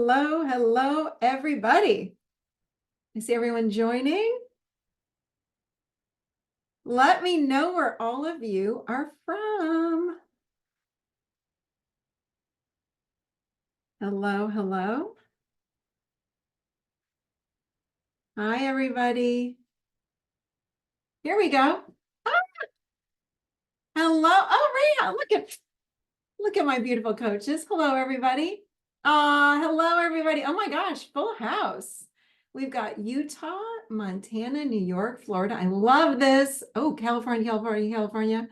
hello, everybody. I see everyone joining. Let me know where all of you are from. Hello. Hi, everybody. Here we go. Ah, hello. Oh, Rhea, look at my beautiful coaches. Hello, everybody. Hello, everybody. Oh my gosh, full house. We've got Utah, Montana, New York, Florida. I love this. Oh, California.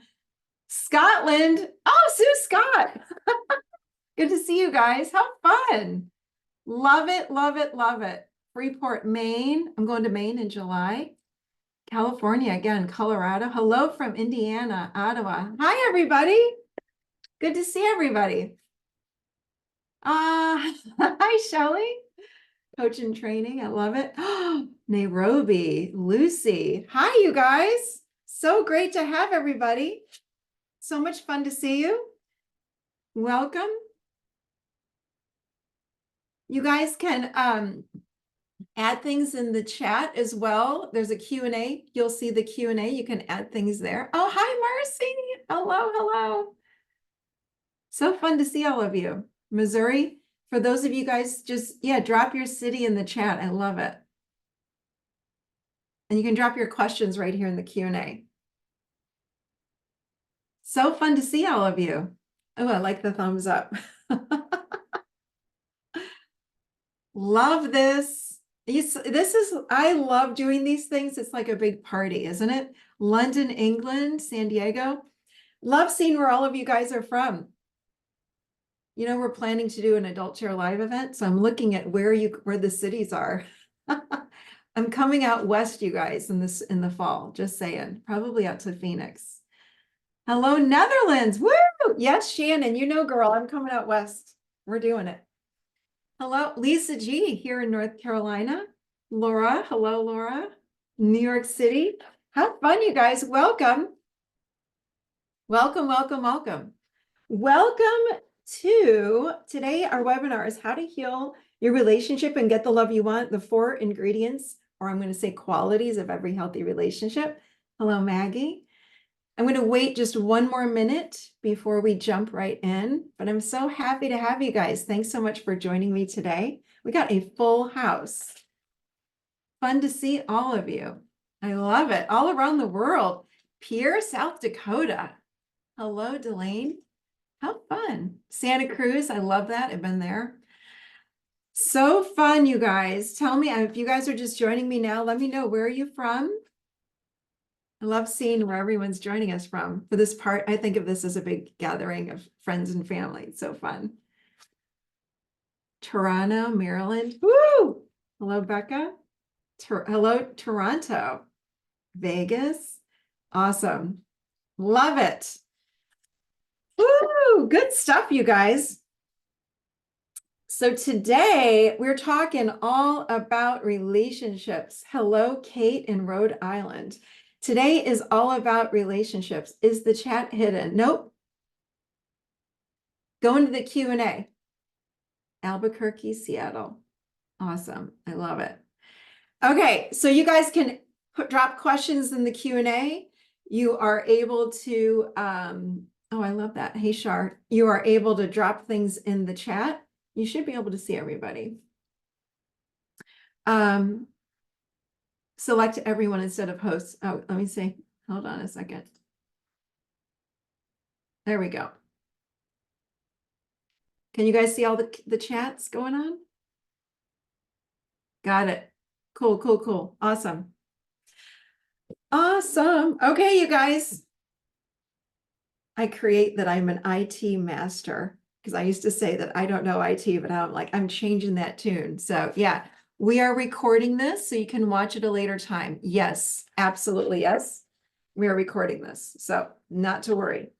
Scotland. Oh, Sue Scott. Good to see you guys. How fun. Love it. Freeport, Maine. I'm going to Maine in July. California again, Colorado. Hello from Indiana, Ottawa. Hi, everybody. Good to see everybody. Hi, Shelly. Coach and training. I love it. Nairobi, Lucy. Hi, you guys. So great to have everybody. So much fun to see you. Welcome. You guys can add things in the chat as well. There's a Q&A. You'll see the Q&A. You can add things there. Oh, hi, Marcy. Hello. So fun to see all of you. Missouri, for those of you guys, just, drop your city in the chat. I love it. And you can drop your questions right here in the Q&A. So fun to see all of you. Oh, I like the thumbs up. Love this. I love doing these things. It's like a big party, isn't it? London, England, San Diego. Love seeing where all of you guys are from. You know, we're planning to do an Adult Chair Live event, so I'm looking at where the cities are. I'm coming out west, you guys, in the fall, just saying, probably out to Phoenix. Hello, Netherlands. Woo! Yes, Shannon, you know, girl, I'm coming out west. We're doing it. Hello, Lisa G here in North Carolina. Laura, hello, Laura. New York City. Have fun, you guys. Welcome. Welcome to today. Our webinar is how to heal your relationship and get the love you want, the 4 ingredients, or I'm going to say qualities of every healthy relationship. Hello, Maggie. I'm going to wait just one more minute before we jump right in, but I'm so happy to have you guys. Thanks so much for joining me today. We got a full house. Fun to see all of you. I love it. All around the world. Pierre, South Dakota. Hello, Delane. How fun. Santa Cruz. I love that. I've been there. So fun, you guys. Tell me if you guys are just joining me now. Let me know, where are you from? I love seeing where everyone's joining us from. For this part, I think of this as a big gathering of friends and family. It's so fun. Toronto, Maryland. Woo! Hello, Becca. Hello, Toronto. Vegas. Awesome. Love it. Woo! Good stuff, you guys. So today we're talking all about relationships. Hello, Kate in Rhode Island. Today is all about relationships. Is the chat hidden? Nope. Go into the Q&A. Albuquerque, Seattle. Awesome. I love it. Okay, so you guys can drop questions in the Q&A. You are able to, oh, I love that. Hey, Shar, you are able to drop things in the chat. You should be able to see everybody. Select everyone instead of hosts. Oh, let me see. Hold on a second. There we go. Can you guys see all the chats going on? Got it. Cool. Awesome. Okay, you guys. I create that I'm an IT master because I used to say that I don't know IT, but I'm changing that tune. So yeah, we are recording this so you can watch it a later time. Yes, absolutely. Yes, we are recording this. So not to worry.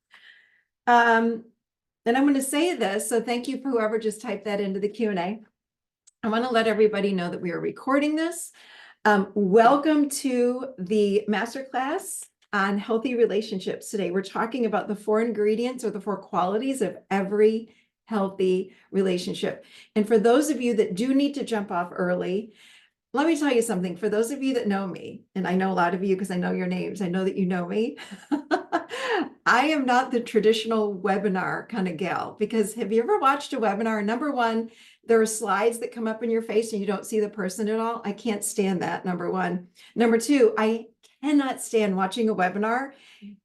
And I'm going to say this. So thank you for whoever just typed that into the Q&A. I want to let everybody know that we are recording this. Welcome to the Masterclass on healthy relationships. Today, we're talking about the 4 ingredients or the 4 qualities of every healthy relationship. And for those of you that do need to jump off early, let me tell you something. For those of you that know me, and I know a lot of you because I know your names, I know that you know me. I am not the traditional webinar kind of gal, because have you ever watched a webinar? Number one, there are slides that come up in your face and you don't see the person at all. I can't stand that, number one. Number two, I cannot stand watching a webinar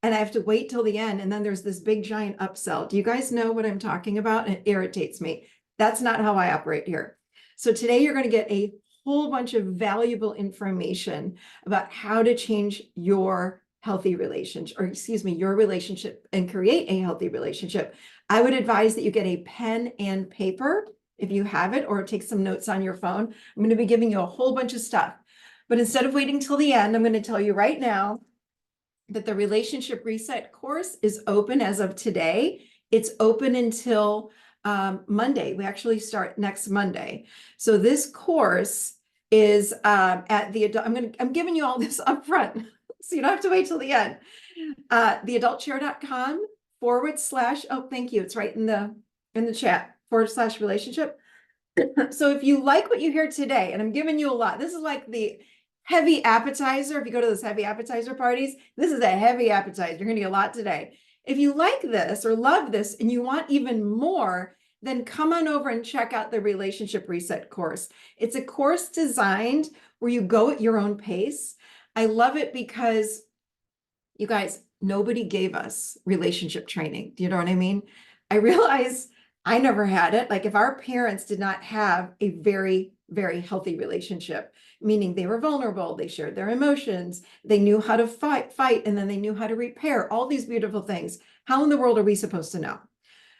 and I have to wait till the end. And then there's this big giant upsell. Do you guys know what I'm talking about? It irritates me. That's not how I operate here. So today you're going to get a whole bunch of valuable information about how to change your healthy relationship, or excuse me, your relationship, and create a healthy relationship. I would advise that you get a pen and paper if you have it, or take some notes on your phone. I'm going to be giving you a whole bunch of stuff. But instead of waiting till the end, I'm going to tell you right now that the Relationship Reset course is open as of today. It's open until Monday. We actually start next Monday. So this course is at the adult. I'm giving you all this up front, so you don't have to wait till the end. Theadultchair.com / oh, thank you. It's right in the chat / relationship. So if you like what you hear today, and I'm giving you a lot, this is like the heavy appetizer. If you go to those heavy appetizer parties, this is a heavy appetizer. You're going to get a lot today. If you like this or love this and you want even more, then come on over and check out the Relationship Reset course. It's a course designed where you go at your own pace. I love it because, you guys, nobody gave us relationship training. Do you know what I mean? I realize I never had it. Like if our parents did not have a very, very healthy relationship, meaning they were vulnerable, they shared their emotions, they knew how to fight, and then they knew how to repair, all these beautiful things. How in the world are we supposed to know?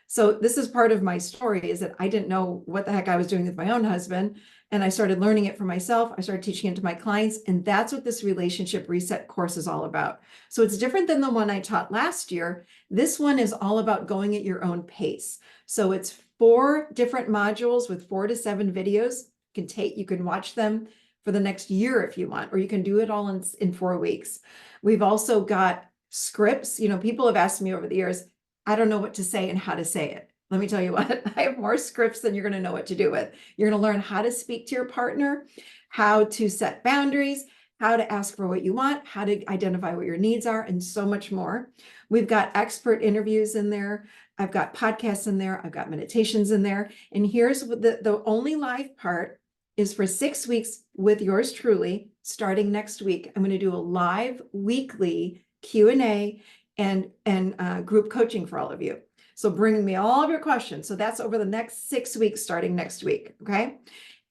So this is part of my story, is that I didn't know what the heck I was doing with my own husband. And I started learning it for myself. I started teaching it to my clients. And that's what this Relationship Reset course is all about. So it's different than the one I taught last year. This one is all about going at your own pace. So it's 4 different modules with 4 to 7 videos. You can watch them for the next year if you want, or you can do it all in 4 weeks. We've also got scripts. You know, people have asked me over the years, I don't know what to say and how to say it. Let me tell you what, I have more scripts than you're going to know what to do with. You're going to learn how to speak to your partner, how to set boundaries, how to ask for what you want, how to identify what your needs are, and so much more. We've got expert interviews in there. I've got podcasts in there. I've got meditations in there. And here's what the only live part is for 6 weeks with yours truly. Starting next week, I'm going to do a live weekly Q&A and group coaching for all of you. So bring me all of your questions. So that's over the next 6 weeks, starting next week. Okay.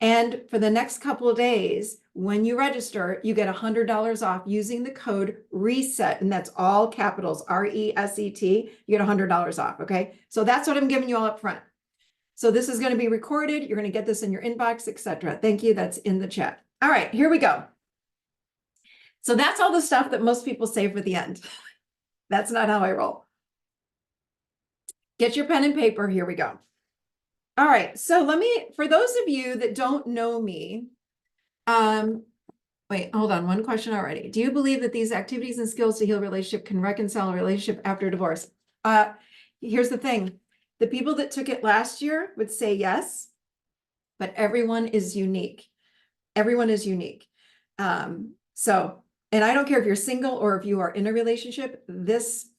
And for the next couple of days, when you register, you get $100 off using the code RESET. And that's all capitals, RESET. You get $100 off. Okay. So that's what I'm giving you all up front. So this is going to be recorded. You're going to get this in your inbox, etc. Thank you. That's in the chat. All right, here we go. So that's all the stuff that most people save for the end. That's not how I roll. Get your pen and paper. Here we go. All right. So for those of you that don't know me, wait, hold on. One question already. Do you believe that these activities and skills to heal relationship can reconcile a relationship after divorce? Here's the thing. The people that took it last year would say yes, but everyone is unique. Everyone is unique. And I don't care if you're single or if you are in a relationship,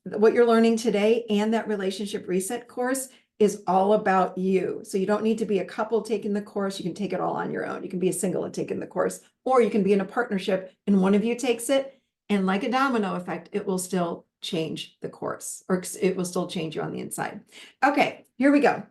what you're learning today and that Relationship Reset course is all about you. So you don't need to be a couple taking the course. You can take it all on your own. You can be a single and taking the course, or you can be in a partnership and one of you takes it, and like a domino effect, it will still change the course, or it will still change you on the inside. Okay, here we go.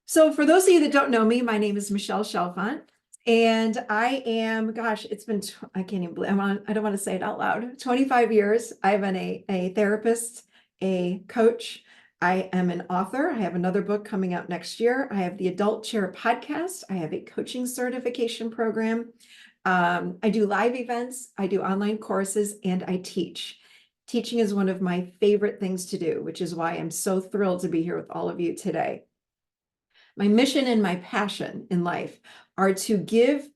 So for those of you that don't know me, my name is Michelle Chalfant. And I am, gosh, it's been, I can't even believe, I don't want to say it out loud, 25 years. I've been a therapist, a coach. I am an author. I have another book coming out next year. I have the Adult Chair podcast. I have a coaching certification program. I do live events. I do online courses, and I teach. Teaching is one of my favorite things to do, which is why I'm so thrilled to be here with all of you today. My mission and my passion in life are to give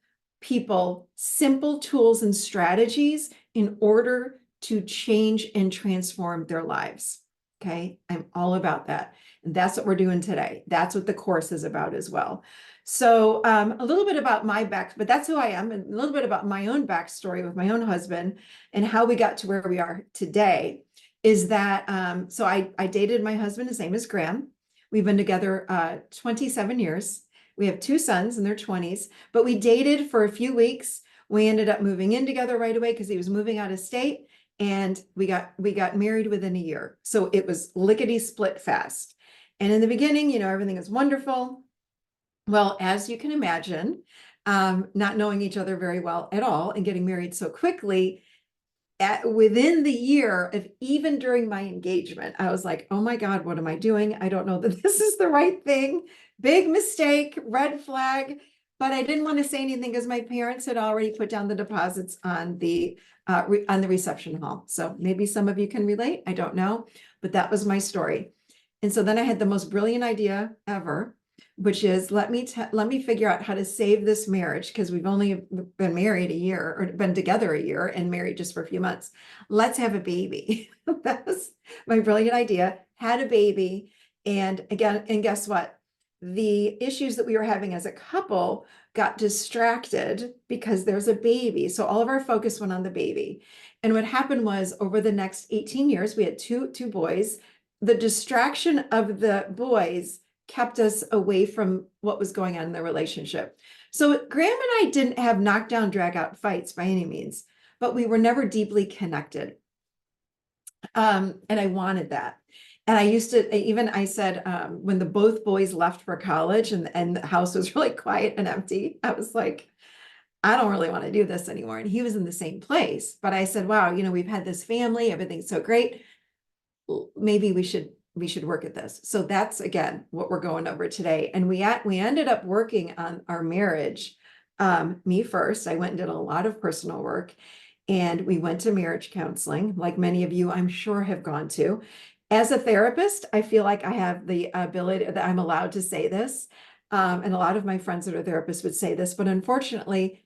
people simple tools and strategies in order to change and transform their lives. Okay, I'm all about that. And that's what we're doing today. That's what the course is about as well. So a little bit about my but that's who I am, and a little bit about my own backstory with my own husband and how we got to where we are today is that, so I dated my husband, his name is Graham. We've been together 27 years. We have two sons in their 20s, but we dated for a few weeks. We ended up moving in together right away because he was moving out of state, and we got married within a year. So it was lickety split fast. And in the beginning, everything is wonderful. Well, as you can imagine, not knowing each other very well at all and getting married so quickly, within the year of even during my engagement, I was like, oh my God, what am I doing? I don't know that this is the right thing. Big mistake, red flag. But I didn't want to say anything because my parents had already put down the deposits on the reception hall. So maybe some of you can relate. I don't know, but that was my story. And so then I had the most brilliant idea ever, which is let me figure out how to save this marriage, because we've only been married a year, or been together a year and married just for a few months. Let's have a baby. That was my brilliant idea. Had a baby. And guess what? The issues that we were having as a couple got distracted because there's a baby. So all of our focus went on the baby. And what happened was, over the next 18 years, we had two boys. The distraction of the boys kept us away from what was going on in the relationship. So Graham and I didn't have knockdown, drag out fights by any means, but we were never deeply connected. And I wanted that. And I said, when both boys left for college and the house was really quiet and empty, I was like, I don't really want to do this anymore. And he was in the same place, but I said, wow, we've had this family, everything's so great. Maybe we should work at this. So that's, again, what we're going over today. And we ended up working on our marriage. Me first, I went and did a lot of personal work, and we went to marriage counseling, like many of you, I'm sure, have gone to. As a therapist, I feel like I have the ability that I'm allowed to say this. And a lot of my friends that are therapists would say this, but unfortunately,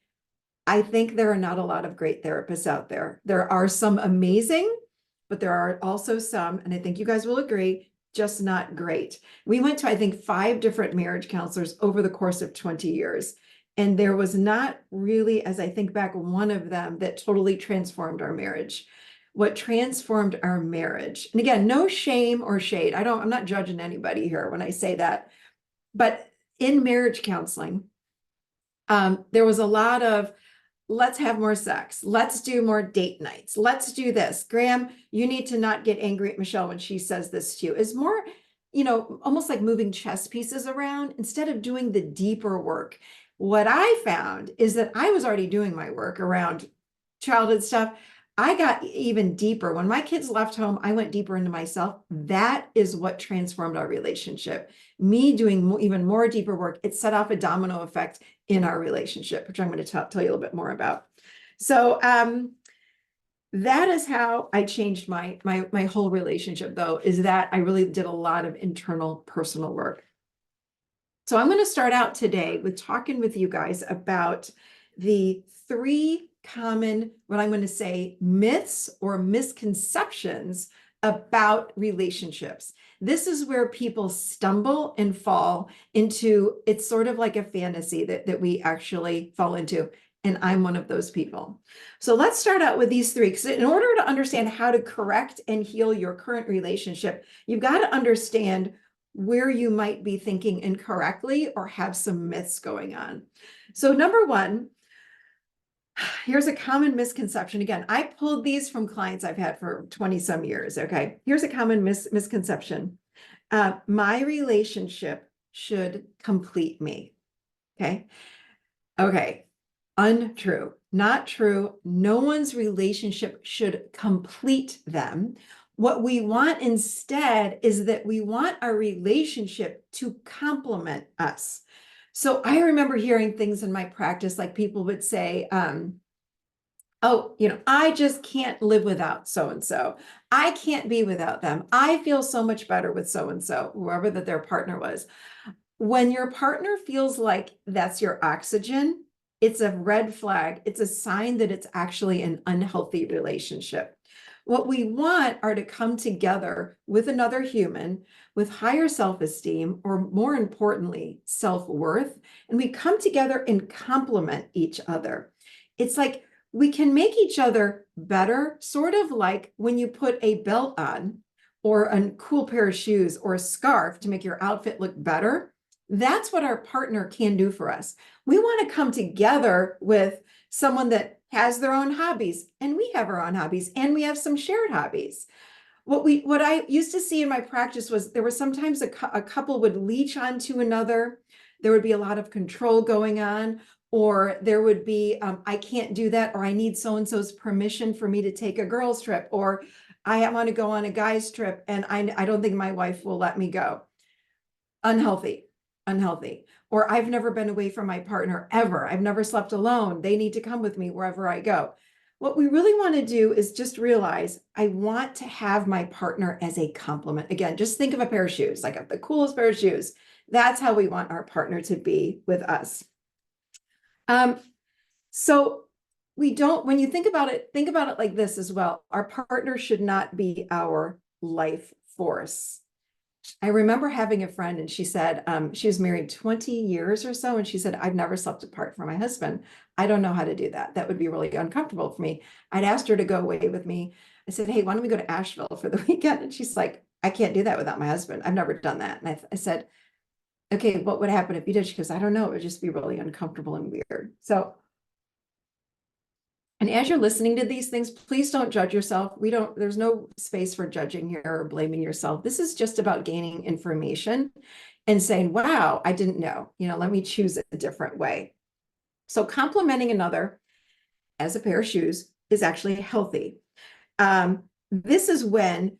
I think there are not a lot of great therapists out there. There are some amazing, but there are also some, and I think you guys will agree, just not great. We went to, I think, 5 different marriage counselors over the course of 20 years. And there was not really, as I think back, one of them that totally transformed our marriage. What transformed our marriage, and again, no shame or shade. I'm not judging anybody here when I say that, but in marriage counseling, there was a lot of, let's have more sex. Let's do more date nights. Let's do this. Graham, you need to not get angry at Michelle when she says this to you. Is more, almost like moving chess pieces around instead of doing the deeper work. What I found is that I was already doing my work around childhood stuff. I got even deeper. When my kids left home, I went deeper into myself. That is what transformed our relationship. Me doing even more deeper work, it set off a domino effect in our relationship, which I'm going to tell you a little bit more about. So that is how I changed my whole relationship, though, is that I really did a lot of internal personal work. So I'm going to start out today with talking with you guys about the 3 common, what I'm going to say, myths or misconceptions about relationships. This is where people stumble and fall into, it's sort of like a fantasy that we actually fall into. And I'm one of those people. So let's start out with these 3, because in order to understand how to correct and heal your current relationship, you've got to understand where you might be thinking incorrectly or have some myths going on. So number 1, here's a common misconception. Again, I pulled these from clients I've had for 20 some years. Okay. Here's a common misconception. My relationship should complete me. Okay. Okay. Untrue. Not true. No one's relationship should complete them. What we want instead is that we want our relationship to complement us. So I remember hearing things in my practice, like people would say, oh, I just can't live without so-and-so. I can't be without them. I feel so much better with so-and-so, whoever that their partner was. When your partner feels like that's your oxygen, it's a red flag. It's a sign that it's actually an unhealthy relationship. What we want are to come together with another human with higher self-esteem, or more importantly, self-worth, and we come together and complement each other. It's like we can make each other better, sort of like when you put a belt on or a cool pair of shoes or a scarf to make your outfit look better. That's what our partner can do for us. We want to come together with someone that has their own hobbies, and we have our own hobbies, and we have some shared hobbies. What I used to see in my practice was there was sometimes a couple would leech onto another. There would be a lot of control going on, or there would be, I can't do that, or I need so-and-so's permission for me to take a girls trip, or I want to go on a guy's trip and I don't think my wife will let me go. Unhealthy, unhealthy. Or I've never been away from my partner ever. I've never slept alone. They need to come with me wherever I go. What we really want to do is just realize I want to have my partner as a complement. Again, just think of a pair of shoes, like the coolest pair of shoes. That's how we want our partner to be with us. So we don't, when you think about it like this as well. Our partner should not be our life force. I remember having a friend, and she said she was married 20 years or so, and she said, I've never slept apart from my husband. I don't know how to do that. That would be really uncomfortable for me. I'd asked her to go away with me. I said, hey, why don't we go to Asheville for the weekend? And she's like, I can't do that without my husband. I've never done that. And I said, okay, what would happen if you did? She goes, I don't know. It would just be really uncomfortable and weird. So, and as you're listening to these things, please don't judge yourself. There's no space for judging here or blaming yourself. This is just about gaining information and saying, wow, I didn't know, let me choose a different way. So complimenting another as a pair of shoes is actually healthy. This is when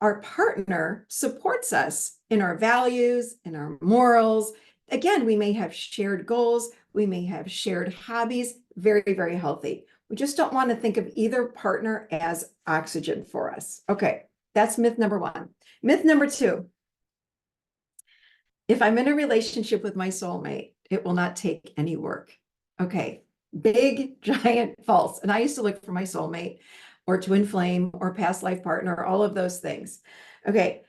our partner supports us in our values, in our morals. Again, we may have shared goals. We may have shared hobbies. Very, very healthy. We just don't want to think of either partner as oxygen for us. Okay, that's myth number one. Myth number two, if I'm in a relationship with my soulmate, it will not take any work. Okay, big, giant false. And I used to look for my soulmate or twin flame or past life partner, all of those things. Okay,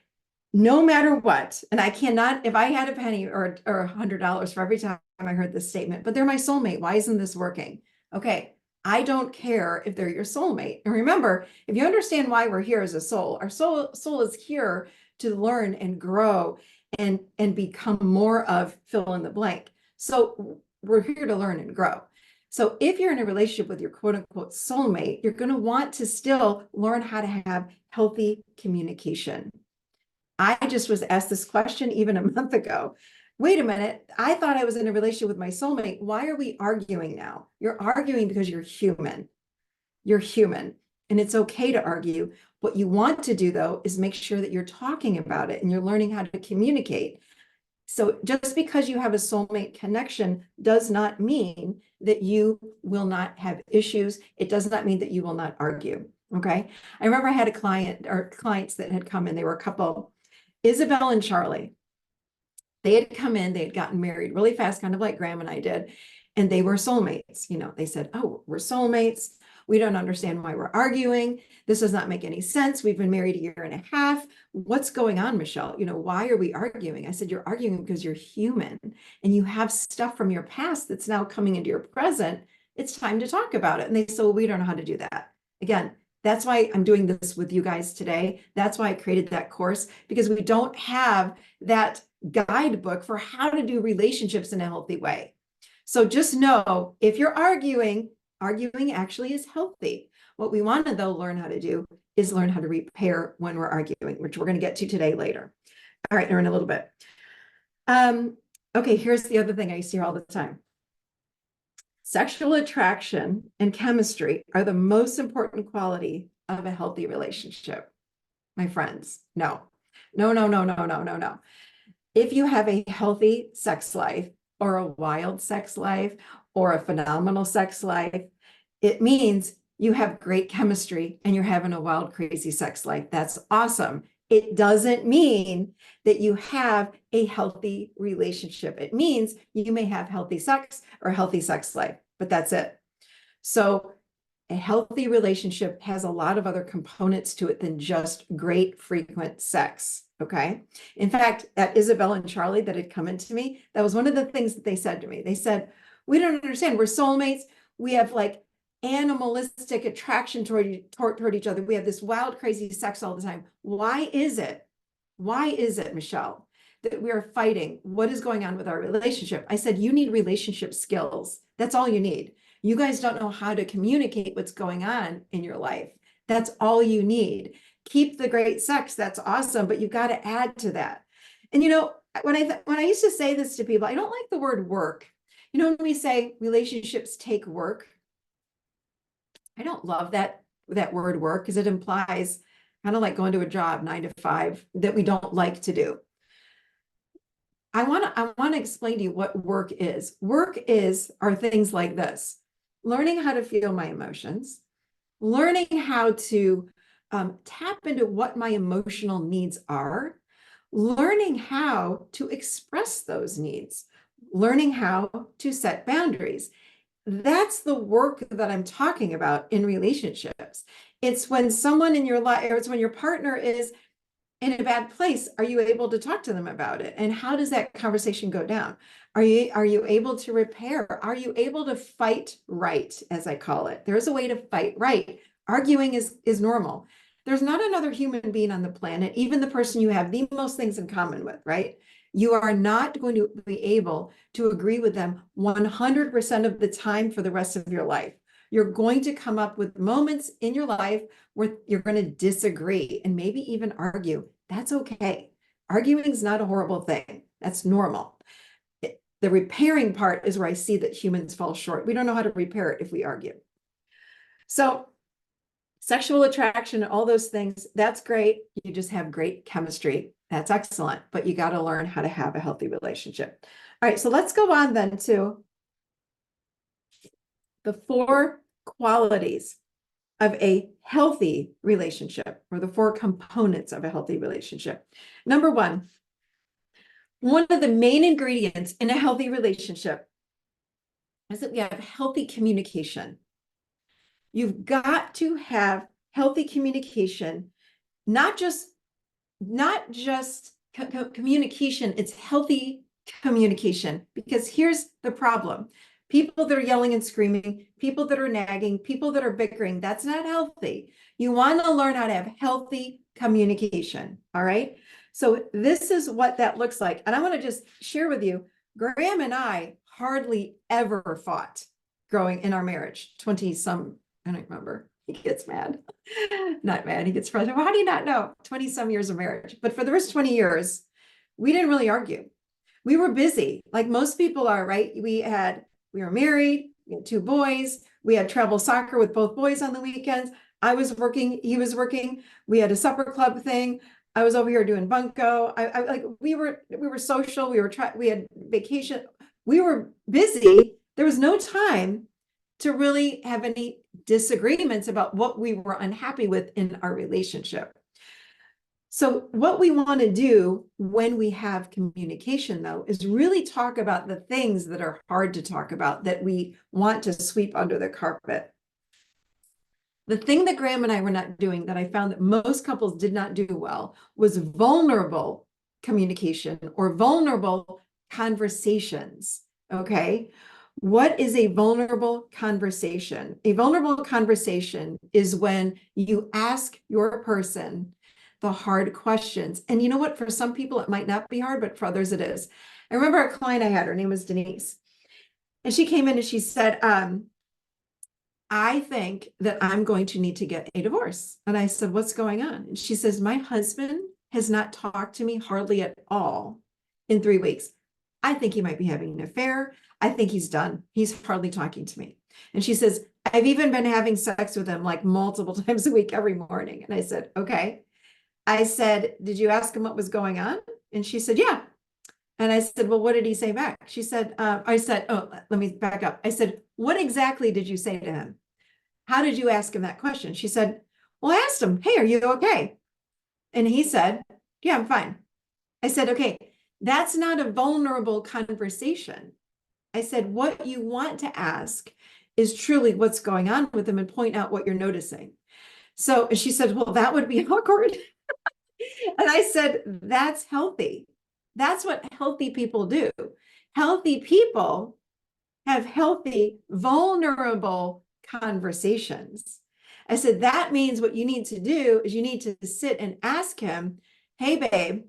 no matter what, and I cannot, if I had a penny or $100 for every time I heard this statement, but they're my soulmate, why isn't this working? Okay, I don't care if they're your soulmate. And remember, if you understand why we're here as a soul, our soul is here to learn and grow and become more of fill in the blank. So we're here to learn and grow. So if you're in a relationship with your quote unquote soulmate, you're going to want to still learn how to have healthy communication. I just was asked this question even a month ago. Wait a minute, I thought I was in a relationship with my soulmate. Why are we arguing now? You're arguing because you're human. You're human, and it's okay to argue. What you want to do, though, is make sure that you're talking about it and you're learning how to communicate. So just because you have a soulmate connection does not mean that you will not have issues. It does not mean that you will not argue. Okay. I remember I had a client or clients that had come in, they were a couple, Isabel and Charlie. They had come in, they had gotten married really fast, kind of like Graham and I did. And they were soulmates. They said, oh, we're soulmates. We don't understand why we're arguing. This does not make any sense. We've been married a year and a half. What's going on, Michelle? Why are we arguing? I said, you're arguing because you're human and you have stuff from your past that's now coming into your present. It's time to talk about it. And they said, well, we don't know how to do that. Again, that's why I'm doing this with you guys today. That's why I created that course, because we don't have that guidebook for how to do relationships in a healthy way. So just know, if you're arguing actually is healthy. What we want to, though, learn how to do is learn how to repair when we're arguing, which we're going to get to today later. All right, or in a little bit. Okay, here's the other thing I used to hear all the time. Sexual attraction and chemistry are the most important quality of a healthy relationship. My friends, no. If you have a healthy sex life or a wild sex life or a phenomenal sex life, it means you have great chemistry and you're having a wild, crazy sex life. That's awesome. It doesn't mean that you have a healthy relationship. It means you may have healthy sex or healthy sex life, but that's it. So a healthy relationship has a lot of other components to it than just great frequent sex. Okay. In fact, that Isabel and Charlie that had come into me, that was one of the things that they said to me. They said, we don't understand. We're soulmates. We have like animalistic attraction toward each other. We have this wild, crazy sex all the time. Why is it? Why is it, Michelle, that we are fighting? What is going on with our relationship? I said, you need relationship skills. That's all you need. You guys don't know how to communicate what's going on in your life. That's all you need. Keep the great sex. That's awesome, but you've got to add to that. And you know, when I used to say this to people, I don't like the word work. You know, when we say relationships take work, I don't love that word work because it implies kind of like going to a job 9 to 5 that we don't like to do. I want to explain to you what work is. Work are things like this: learning how to feel my emotions, learning how to tap into what my emotional needs are, learning how to express those needs, learning how to set boundaries. That's the work that I'm talking about in relationships. It's when someone in your life, or it's when your partner is in a bad place, are you able to talk to them about it? And how does that conversation go down? Are you able to repair? Are you able to fight right, as I call it? There's a way to fight right. Arguing is normal. There's not another human being on the planet, even the person you have the most things in common with, right? You are not going to be able to agree with them 100% of the time for the rest of your life. You're going to come up with moments in your life where you're going to disagree and maybe even argue. That's okay. Arguing is not a horrible thing. That's normal. The repairing part is where I see that humans fall short. We don't know how to repair it if we argue. So sexual attraction, all those things, that's great. You just have great chemistry. That's excellent, but you got to learn how to have a healthy relationship. All right, so let's go on then to the 4 qualities of a healthy relationship, or the 4 components of a healthy relationship. Number 1, one of the main ingredients in a healthy relationship is that we have healthy communication. You've got to have healthy communication, not just communication, it's healthy communication. Because here's the problem: people that are yelling and screaming, people that are nagging, people that are bickering, that's not healthy. You want to learn how to have healthy communication. All right. So this is what that looks like. And I want to just share with you, Graham and I hardly ever fought growing in our marriage. 20 some, I don't remember. He gets mad. Not mad, he gets frustrated. Well, how do you not know? 20 some years of marriage. But for the first 20 years, we didn't really argue. We were busy, like most people are, right? We were married, we had 2 boys, we had travel soccer with both boys on the weekends. I was working, he was working, we had a supper club thing. I was over here doing bunco. We were social, we had vacation, we were busy. There was no time to really have any disagreements about what we were unhappy with in our relationship. So what we want to do when we have communication, though, is really talk about the things that are hard to talk about, that we want to sweep under the carpet. The thing that Graham and I were not doing, that I found that most couples did not do well, was vulnerable communication or vulnerable conversations. Okay. What is a vulnerable conversation? A vulnerable conversation is when you ask your person the hard questions. And you know what? For some people, it might not be hard, but for others, it is. I remember a client I had, her name was Denise. And she came in and she said, I think that I'm going to need to get a divorce. And I said, what's going on? And she says, my husband has not talked to me hardly at all in 3 weeks. I think he might be having an affair. I think he's done. He's hardly talking to me. And she says, I've even been having sex with him like multiple times a week every morning. And I said, okay. I said, did you ask him what was going on? And she said, yeah. And I said, well, what did he say back? She said, I said, oh, let me back up. I said, what exactly did you say to him? How did you ask him that question? She said, well, I asked him, hey, are you okay? And he said, yeah, I'm fine. I said, okay, that's not a vulnerable conversation. I said, what you want to ask is truly what's going on with them and point out what you're noticing. So she said, well, that would be awkward. And I said, that's healthy. That's what healthy people do. Healthy people have healthy, vulnerable conversations. I said, that means what you need to do is you need to sit and ask him, hey, babe,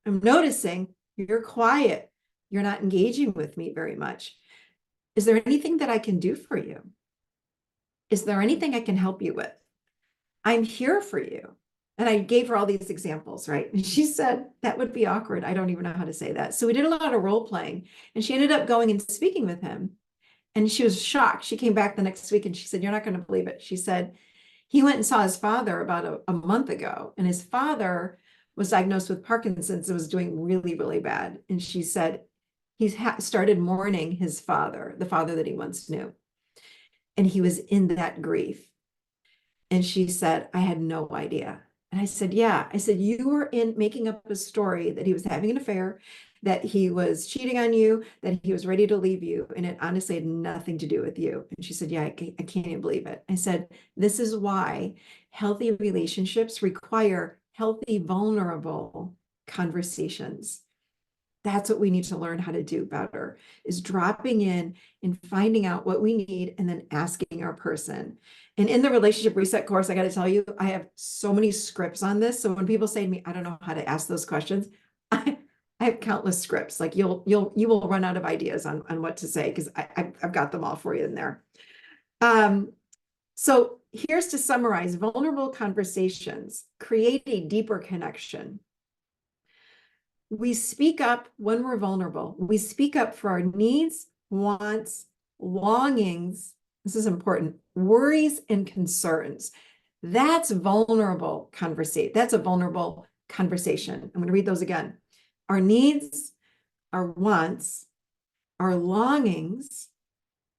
I'm noticing you're quiet. You're not engaging with me very much. Is there anything that I can do for you? Is there anything I can help you with? I'm here for you. And I gave her all these examples, right? And she said, that would be awkward. I don't even know how to say that. So we did a lot of role playing, and she ended up going and speaking with him. And she was shocked. She came back the next week and she said, you're not going to believe it. She said, he went and saw his father about a month ago, and his father was diagnosed with Parkinson's and was doing really, really bad. And she said, he's started mourning his father, the father that he once knew. And he was in that grief. And she said, I had no idea. And I said, yeah. I said, you were in making up a story that he was having an affair, that he was cheating on you, that he was ready to leave you. And it honestly had nothing to do with you. And she said, yeah, I can't even believe it. I said, this is why healthy relationships require healthy, vulnerable conversations. That's what we need to learn how to do better, is dropping in and finding out what we need and then asking our person. And in the relationship reset course, I got to tell you, I have so many scripts on this. So when people say to me, I don't know how to ask those questions, I have countless scripts. Like you will run out of ideas on what to say, because I've got them all for you in there. So here's to summarize: vulnerable conversations create a deeper connection. We speak up when we're vulnerable. We speak up for our needs, wants, longings. This is important. Worries and concerns. That's vulnerable conversation. That's a vulnerable conversation. I'm going to read those again. Our needs, our wants, our longings,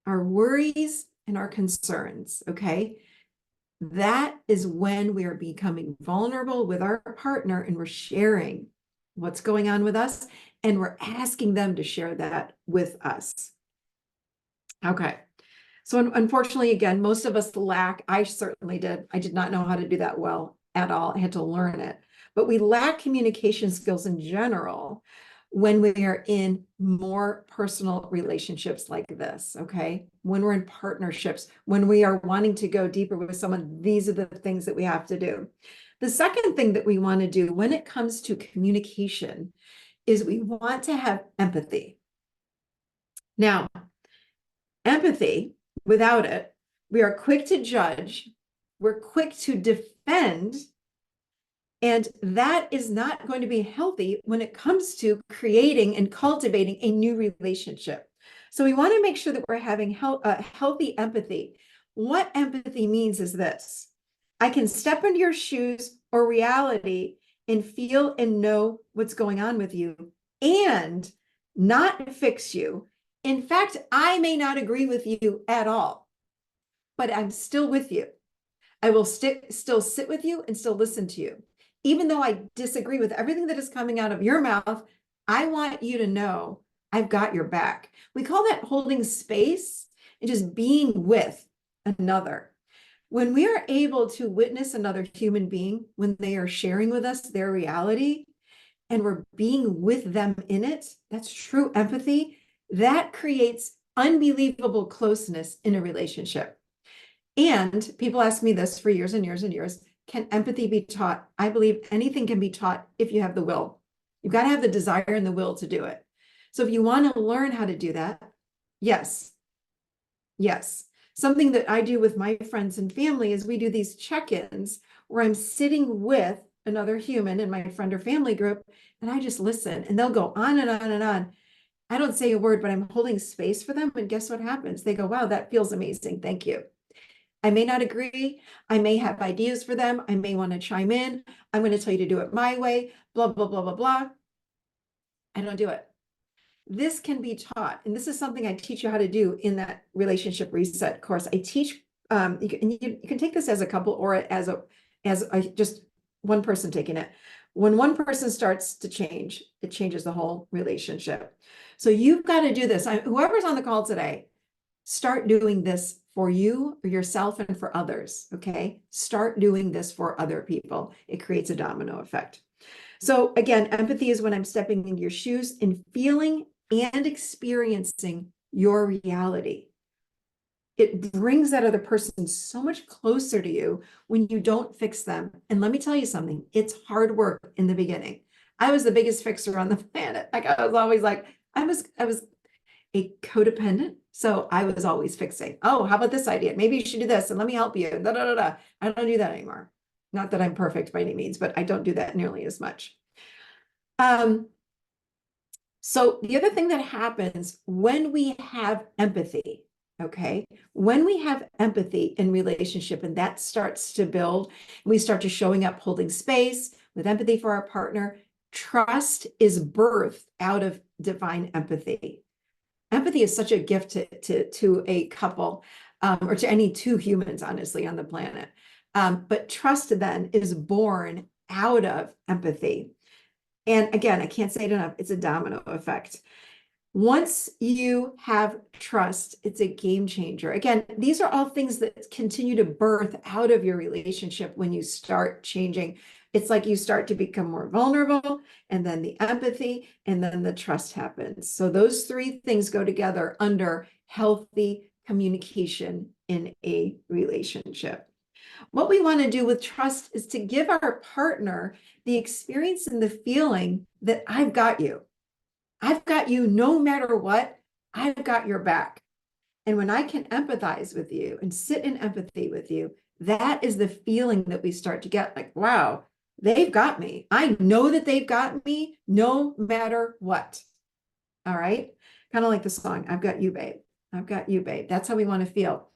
our worries, and our concerns. Okay. That is when we are becoming vulnerable with our partner and we're sharing what's going on with us, and we're asking them to share that with us. Okay. So unfortunately, again, most of us lack, I certainly did. I did not know how to do that well at all. I had to learn it. But we lack communication skills in general when we are in more personal relationships like this, okay? When we're in partnerships, when we are wanting to go deeper with someone, these are the things that we have to do. The second thing that we want to do when it comes to communication is we want to have empathy. Now, empathy, without it, we are quick to judge, we're quick to defend, and that is not going to be healthy when it comes to creating and cultivating a new relationship. So we want to make sure that we're having healthy empathy. What empathy means is this: I can step into your shoes or reality and feel and know what's going on with you and not fix you. In fact, I may not agree with you at all, but I'm still with you. I will still sit with you and still listen to you. Even though I disagree with everything that is coming out of your mouth, I want you to know I've got your back. We call that holding space and just being with another. When we are able to witness another human being, when they are sharing with us their reality, and we're being with them in it, that's true empathy. That creates unbelievable closeness in a relationship. And people ask me this for years and years and years: can empathy be taught? I believe anything can be taught if you have the will. You've got to have the desire and the will to do it. So if you want to learn how to do that, yes, yes. Something that I do with my friends and family is we do these check-ins where I'm sitting with another human in my friend or family group, and I just listen, and they'll go on and on and on. I don't say a word, but I'm holding space for them. And guess what happens? They go, wow, that feels amazing. Thank you. I may not agree. I may have ideas for them. I may want to chime in. I'm going to tell you to do it my way, blah, blah, blah, blah, blah. I don't do it. This can be taught. And this is something I teach you how to do in that relationship reset course. I teach, you can take this as a couple or as just one person taking it. When one person starts to change, it changes the whole relationship. So you've got to do this. Whoever's on the call today, start doing this for you, for yourself, and for others. Okay. Start doing this for other people. It creates a domino effect. So again, empathy is when I'm stepping into your shoes and feeling and experiencing your reality. It brings that other person so much closer to you when you don't fix them. And let me tell you something, it's hard work in the beginning. I was the biggest fixer on the planet. Like I was always like, I was a codependent. So I was always fixing. Oh, how about this idea? Maybe you should do this and let me help you. Da, da, da, da. I don't do that anymore. Not that I'm perfect by any means, but I don't do that nearly as much. So the other thing that happens when we have empathy, okay, when we have empathy in relationship and that starts to build, we start to showing up, holding space with empathy for our partner, trust is birthed out of divine empathy. Empathy is such a gift to a couple or to any two humans, honestly, on the planet. But trust then is born out of empathy. And again, I can't say it enough, it's a domino effect. Once you have trust, it's a game changer. Again, these are all things that continue to birth out of your relationship when you start changing. It's like you start to become more vulnerable, and then the empathy, and then the trust happens. So those three things go together under healthy communication in a relationship. What we want to do with trust is to give our partner the experience and the feeling that I've got you. I've got you no matter what. I've got your back. And when I can empathize with you and sit in empathy with you, that is the feeling that we start to get like, wow, they've got me. I know that they've got me no matter what. All right. Kind of like the song, I've got you, babe. I've got you, babe. That's how we want to feel.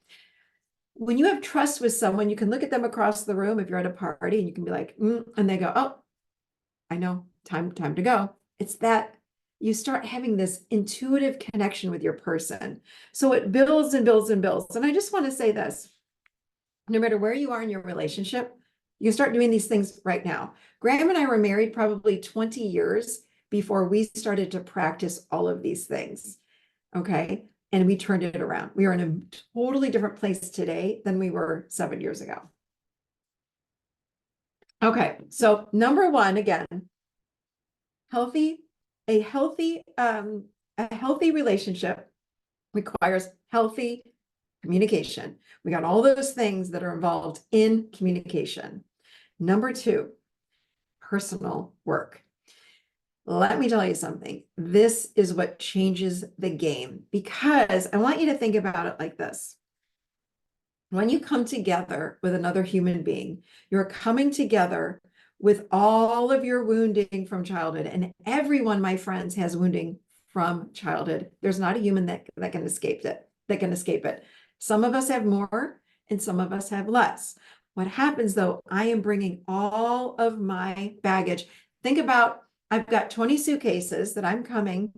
When you have trust with someone, you can look at them across the room if you're at a party and you can be like, and they go, oh, I know, time to go. It's that you start having this intuitive connection with your person. So it builds and builds and builds. And I just want to say this, no matter where you are in your relationship, you start doing these things right now. Graham and I were married probably 20 years before we started to practice all of these things. Okay. And we turned it around. We are in a totally different place today than we were 7 years ago. Okay. So number one, again, a healthy relationship requires healthy communication. We got all those things that are involved in communication. Number two, personal work. Let me tell you something. This is what changes the game, because I want you to think about it like this. When you come together with another human being, you're coming together with all of your wounding from childhood. And everyone, my friends, has wounding from childhood. There's not a human that can escape it. Some of us have more and some of us have less. What happens though, I am bringing all of my baggage. Think about, I've got 20 suitcases that I'm coming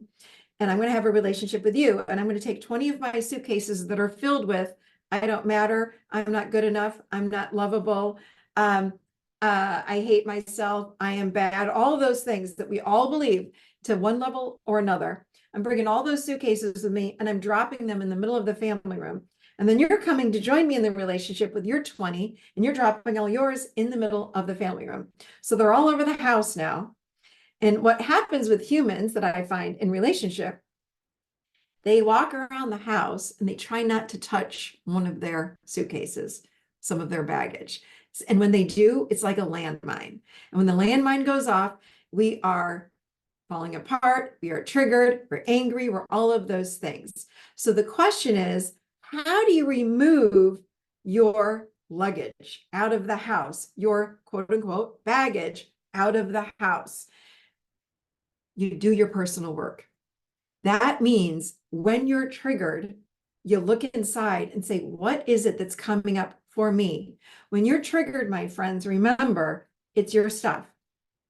and I'm going to have a relationship with you. And I'm going to take 20 of my suitcases that are filled with, I don't matter, I'm not good enough, I'm not lovable, I hate myself, I am bad, all of those things that we all believe to one level or another. I'm bringing all those suitcases with me and I'm dropping them in the middle of the family room. And then you're coming to join me in the relationship with your 20 and you're dropping all yours in the middle of the family room. So they're all over the house now. And what happens with humans that I find in relationship, they walk around the house and they try not to touch one of their suitcases, some of their baggage. And when they do, it's like a landmine. And when the landmine goes off, we are falling apart, we are triggered, we're angry, we're all of those things. So the question is, how do you remove your luggage out of the house, your quote unquote baggage out of the house? You do your personal work. That means when you're triggered, you look inside and say, what is it that's coming up for me? When you're triggered, my friends, remember, it's your stuff.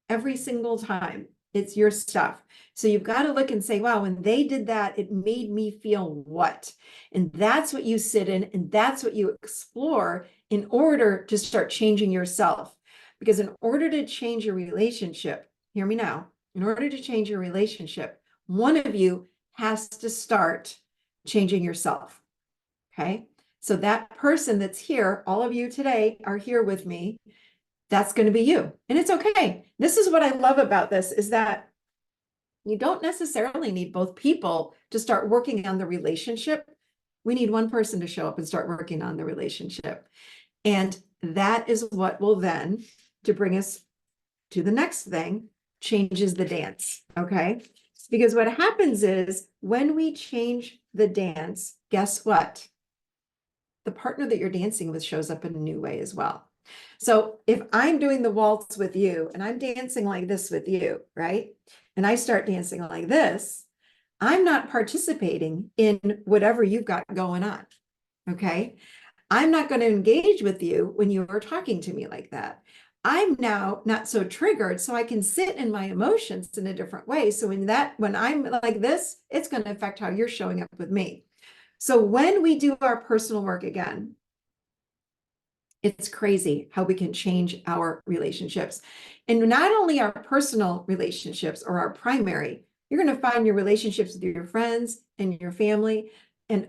Every single time, it's your stuff. So you've got to look and say, wow, when they did that, it made me feel what? And that's what you sit in and that's what you explore in order to start changing yourself. Because in order to change your relationship, hear me now, in order to change your relationship, one of you has to start changing yourself. Okay. So that person that's here, all of you today are here with me. That's going to be you. And it's okay. This is what I love about this is that you don't necessarily need both people to start working on the relationship. We need one person to show up and start working on the relationship. And that is what will then, to bring us to the next thing, changes the dance. Okay. Because what happens is when we change the dance, guess what? The partner that you're dancing with shows up in a new way as well. So if I'm doing the waltz with you and I'm dancing like this with you, right? And I start dancing like this, I'm not participating in whatever you've got going on. Okay. I'm not going to engage with you when you are talking to me like that. I'm now not so triggered, so I can sit in my emotions in a different way. So when I'm like this, it's going to affect how you're showing up with me. So when we do our personal work again, it's crazy how we can change our relationships. And not only our personal relationships or our primary, you're going to find your relationships with your friends and your family and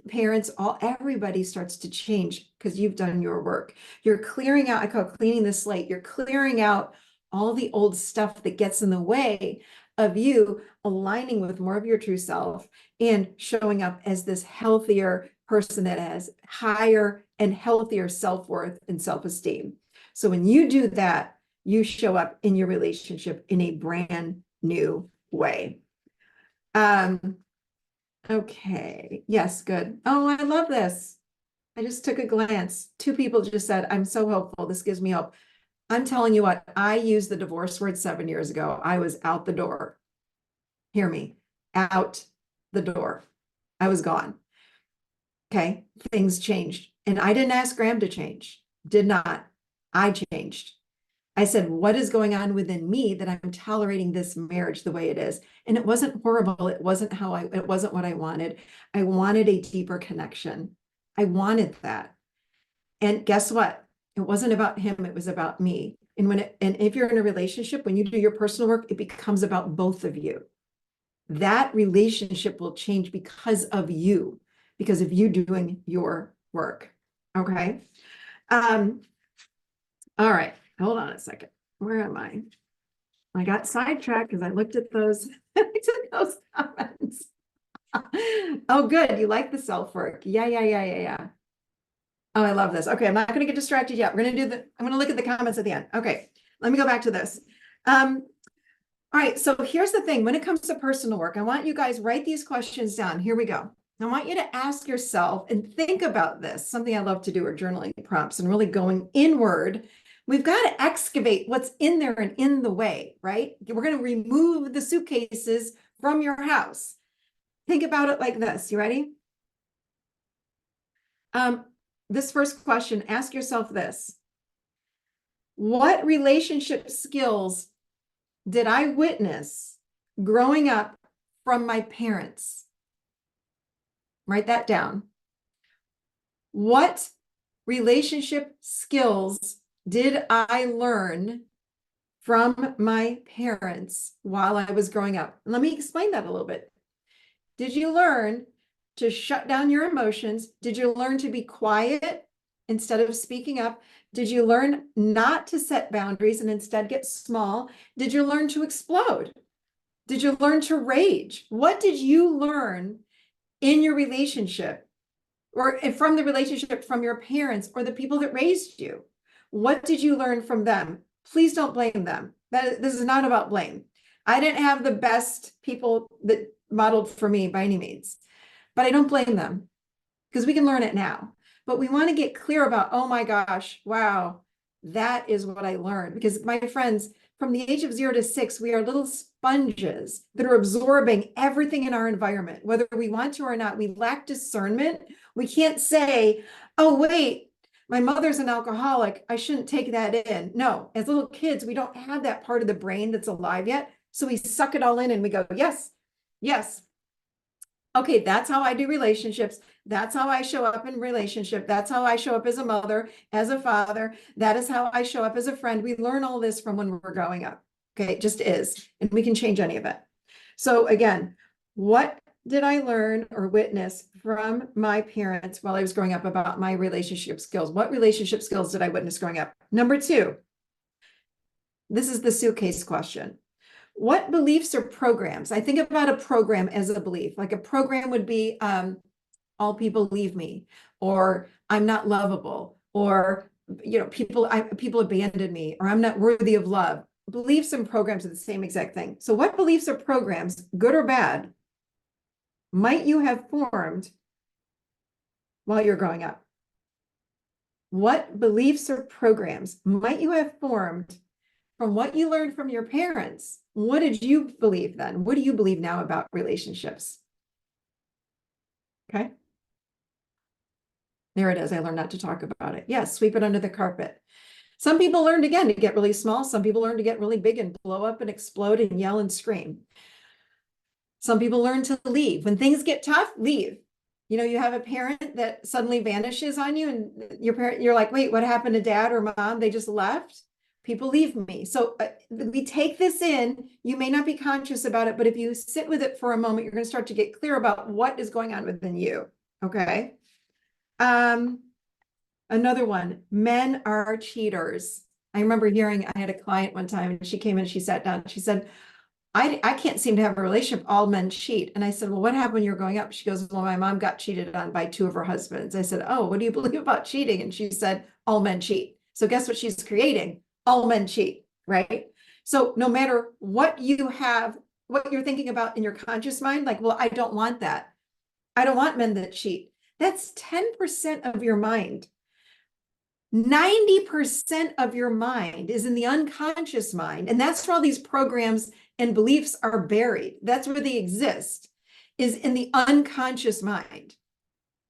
parents, everybody starts to change because you've done your work. You're clearing out, I call it cleaning the slate. You're clearing out all the old stuff that gets in the way of you aligning with more of your true self and showing up as this healthier person that has higher and healthier self-worth and self-esteem. So when you do that, you show up in your relationship in a brand new way. Okay. Yes, good. Oh, I love this. I just took a glance. 2 people just said, I'm so hopeful. This gives me hope. I'm telling you what, I used the divorce word 7 years ago. I was out the door. Hear me, out the door. I was gone. Okay. Things changed. And I didn't ask Graham to change. Did not. I changed. I said, what is going on within me that I'm tolerating this marriage the way it is? And it wasn't horrible. It wasn't it wasn't what I wanted. I wanted a deeper connection. I wanted that. And guess what? It wasn't about him. It was about me. And if you're in a relationship, when you do your personal work, it becomes about both of you. That relationship will change because of you, because of you doing your work. Okay. All right. Hold on a second. Where am I? I got sidetracked because I looked at those, I took those comments. Oh, good. You like the self-work. Yeah. Oh, I love this. Okay, I'm not going to get distracted yet. I'm going to look at the comments at the end. Okay, let me go back to this. All right, so here's the thing. When it comes to personal work, I want you guys write these questions down. Here we go. I want you to ask yourself and think about this. Something I love to do are journaling prompts and really going inward. We've got to excavate what's in there and in the way, right? We're going to remove the suitcases from your house. Think about it like this. You ready? This first question, ask yourself this. What relationship skills did I witness growing up from my parents? Write that down. What relationship skills did I learn from my parents while I was growing up? And let me explain that a little bit. Did you learn to shut down your emotions? Did you learn to be quiet instead of speaking up? Did you learn not to set boundaries and instead get small? Did you learn to explode? Did you learn to rage? What did you learn in your relationship or from the relationship from your parents or the people that raised you? What did you learn from them? Please don't blame them. This is not about blame. I didn't have the best people that modeled for me by any means, but I don't blame them because we can learn it now. But we want to get clear about, oh my gosh, wow, that is what I learned. Because my friends, from the age of 0 to 6, we are little sponges that are absorbing everything in our environment, whether we want to or not. We lack discernment. We can't say, oh, wait, my mother's an alcoholic. I shouldn't take that in. No, as little kids, we don't have that part of the brain that's alive yet. So we suck it all in and we go, yes, yes. Okay, that's how I do relationships. That's how I show up in relationship. That's how I show up as a mother, as a father. That is how I show up as a friend. We learn all this from when we're growing up. Okay, it just is. And we can change any of it. So again, what did I learn or witness from my parents while I was growing up about my relationship skills? What relationship skills did I witness growing up? Number two, this is the suitcase question. What beliefs or programs? I think about a program as a belief. Like a program would be all people leave me, or I'm not lovable, or people abandoned me, or I'm not worthy of love. Beliefs and programs are the same exact thing. So what beliefs or programs, good or bad, might you have formed while you're growing up? What beliefs or programs might you have formed from what you learned from your parents? What did you believe then? What do you believe now about relationships? Okay. There it is. I learned not to talk about it. Yes, sweep it under the carpet. Some people learned again to get really small. Some people learn to get really big and blow up and explode and yell and scream. Some people learn to leave. When things get tough, leave. You have a parent that suddenly vanishes on you, and you're like, wait, what happened to dad or mom? They just left. People leave me. So we take this in. You may not be conscious about it, but if you sit with it for a moment, you're going to start to get clear about what is going on within you. Okay. Another one, men are cheaters. I remember I had a client one time and she came in, she sat down, she said, I can't seem to have a relationship. All men cheat. And I said, well, what happened when you were growing up? She goes, well, my mom got cheated on by two of her husbands. I said, oh, what do you believe about cheating? And she said, all men cheat. So guess what she's creating? All men cheat, right? So no matter what you have, what you're thinking about in your conscious mind, like, well, I don't want that. I don't want men that cheat. That's 10% of your mind. 90% of your mind is in the unconscious mind. And that's where all these programs and beliefs are buried. That's where they exist, is in the unconscious mind,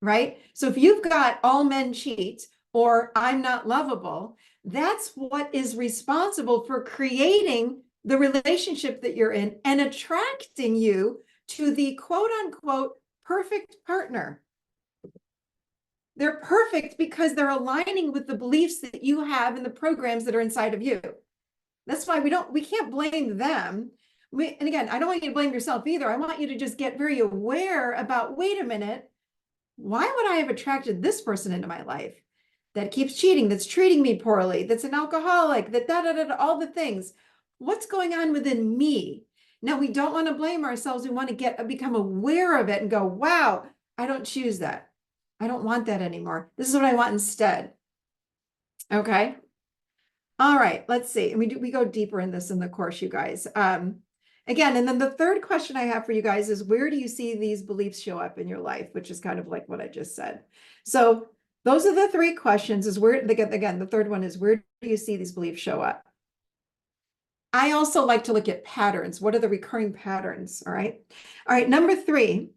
right? So if you've got all men cheat or I'm not lovable, that's what is responsible for creating the relationship that you're in and attracting you to the quote unquote perfect partner. They're perfect because they're aligning with the beliefs that you have and the programs that are inside of you. That's why we can't blame them. And again, I don't want you to blame yourself either. I want you to just get very aware about, wait a minute, why would I have attracted this person into my life that keeps cheating, that's treating me poorly, that's an alcoholic, that all the things. What's going on within me? Now, we don't want to blame ourselves. We want to become aware of it and go, wow, I don't choose that. I don't want that anymore. This is what I want instead. Okay. All right, let's see. And we go deeper in this in the course, you guys. Again, and then the third question I have for you guys is, where do you see these beliefs show up in your life? Which is kind of like what I just said. So those are the three questions. Again, the third one is, where do you see these beliefs show up? I also like to look at patterns. What are the recurring patterns? All right. All right. Number three,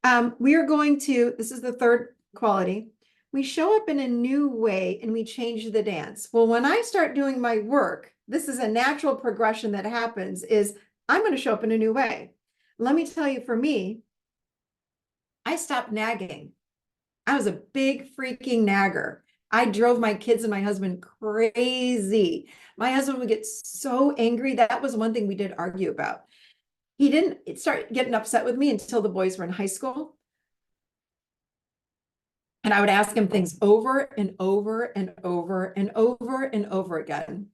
this is the third quality. We show up in a new way and we change the dance. Well, when I start doing my work, this is a natural progression that happens, is I'm going to show up in a new way. Let me tell you, for me, I stopped nagging. I was a big freaking nagger. I drove my kids and my husband crazy. My husband would get so angry. That was one thing we did argue about. He didn't start getting upset with me until the boys were in high school. And I would ask him things over and over and over and over and over again.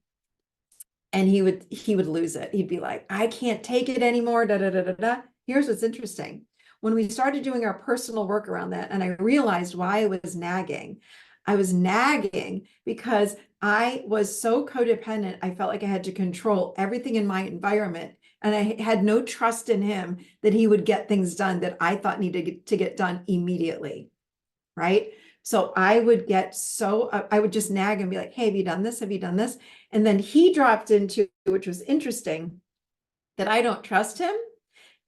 And he would lose it. He'd be like, I can't take it anymore. Da, da, da, da, da. Here's what's interesting. When we started doing our personal work around that, and I realized why I was nagging because I was so codependent. I felt like I had to control everything in my environment. And I had no trust in him that he would get things done that I thought needed to get done immediately. Right? So I would I would just nag and be like, hey, have you done this? Have you done this? And then he dropped into, which was interesting, that I don't trust him.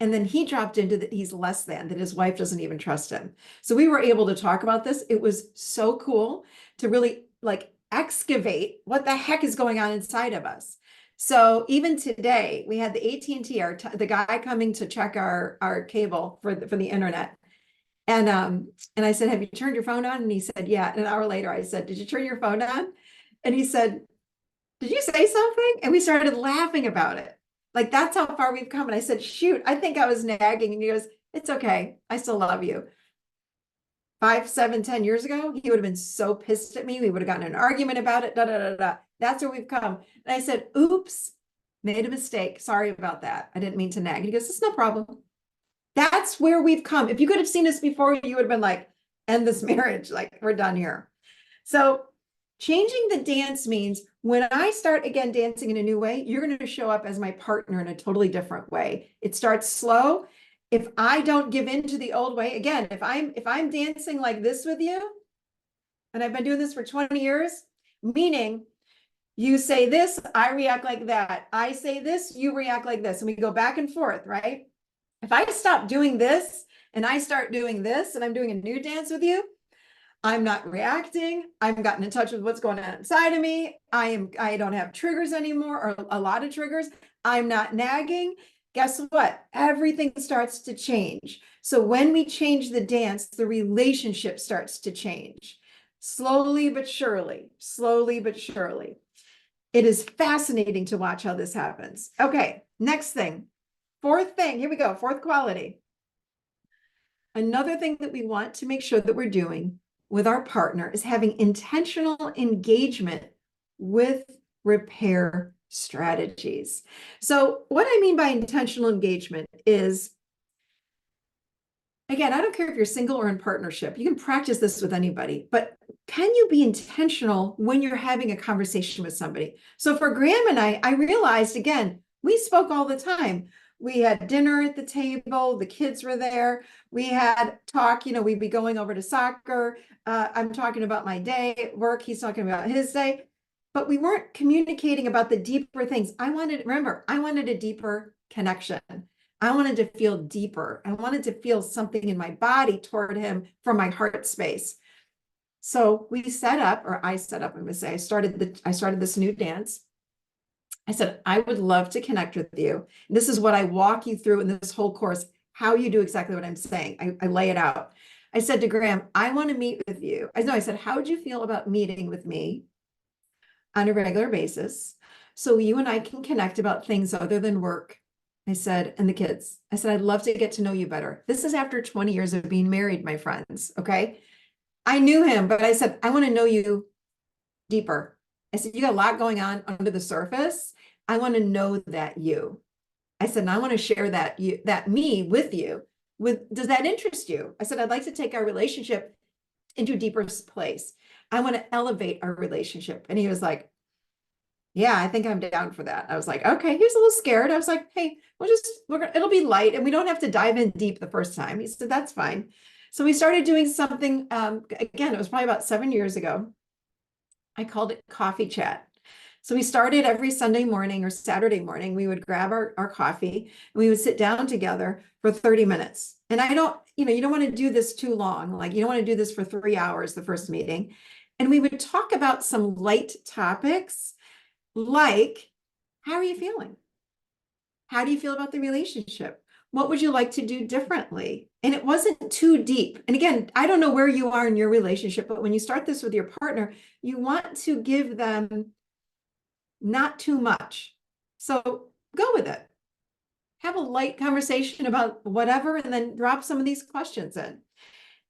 And then he dropped into that he's less than, that his wife doesn't even trust him. So we were able to talk about this. It was so cool to really like excavate what the heck is going on inside of us. So even today, we had the AT&T, the guy coming to check our cable for the internet. And I said, have you turned your phone on? And he said, yeah. And an hour later, I said, did you turn your phone on? And he said, did you say something? And we started laughing about it. Like, that's how far we've come. And I said, shoot, I think I was nagging. And he goes, It's okay. I still love you. 5, 7, 10 years ago, he would have been so pissed at me. We would have gotten in an argument about it. Da, da, da, da. That's where we've come. And I said, oops, made a mistake. Sorry about that. I didn't mean to nag. And he goes, it's no problem. That's where we've come. If you could have seen us before, you would have been like, end this marriage. Like, we're done here. So changing the dance means when I start again dancing in a new way, you're going to show up as my partner in a totally different way. It starts slow. If I don't give in to the old way, again, if I'm dancing like this with you, and I've been doing this for 20 years, meaning you say this, I react like that. I say this, you react like this, and we go back and forth, right? If I stop doing this and I start doing this and I'm doing a new dance with you, I'm not reacting. I've gotten in touch with what's going on inside of me. I don't have triggers anymore, or a lot of triggers. I'm not nagging. Guess what? Everything starts to change. So when we change the dance, the relationship starts to change. Slowly but surely, slowly but surely. It is fascinating to watch how this happens. Okay, next thing. Fourth thing, here we go, fourth quality. Another thing that we want to make sure that we're doing with our partner is having intentional engagement with repair strategies. So what I mean by intentional engagement is, again, I don't care if you're single or in partnership, you can practice this with anybody, but can you be intentional when you're having a conversation with somebody? So for Graham and I realized, again, we spoke all the time. We had dinner at the table, the kids were there. We had talk, we'd be going over to soccer. I'm talking about my day at work. He's talking about his day, but we weren't communicating about the deeper things. I wanted a deeper connection. I wanted to feel deeper. I wanted to feel something in my body toward him from my heart space. So we set up, or I set up, I'm going to say, I started this new dance. I said, I would love to connect with you. This is what I walk you through in this whole course, how you do exactly what I'm saying. I lay it out. I said to Graham, I want to meet with you. I said, how would you feel about meeting with me on a regular basis so you and I can connect about things other than work? I said, and the kids. I said, I'd love to get to know you better. This is after 20 years of being married, my friends. Okay. I knew him, but I said, I want to know you deeper. I said, you got a lot going on under the surface. I want to know that you. I said, and I want to share that me with you. Does that interest you? I said, I'd like to take our relationship into a deeper place. I want to elevate our relationship. And he was like, yeah, I think I'm down for that. I was like, okay. He was a little scared. I was like, hey, it'll be light and we don't have to dive in deep the first time. He said, that's fine. So we started doing something, again, it was probably about 7 years ago. I called it coffee chat. So we started every Sunday morning or Saturday morning, we would grab our coffee and we would sit down together for 30 minutes. And you don't want to do this too long. Like you don't want to do this for 3 hours, the first meeting. And we would talk about some light topics like, how are you feeling? How do you feel about the relationship? What would you like to do differently? And it wasn't too deep. And again, I don't know where you are in your relationship, but when you start this with your partner, you want to give them not too much. So go with it. Have a light conversation about whatever, and then drop some of these questions in.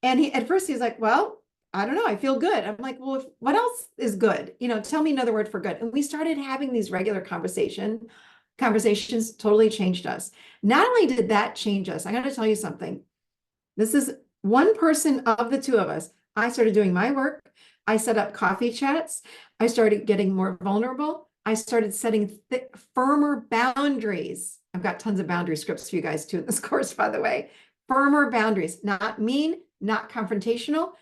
And at first he's like, well, I don't know, I feel good. I'm like, well, what else is good? Tell me another word for good. And we started having these regular conversations totally changed us. Not only did that change us, I got to tell you something. This is one person of the two of us. I started doing my work. I set up coffee chats. I started getting more vulnerable. I started setting firmer boundaries. I've got tons of boundary scripts for you guys too in this course, by the way. Firmer boundaries, not mean, not confrontational.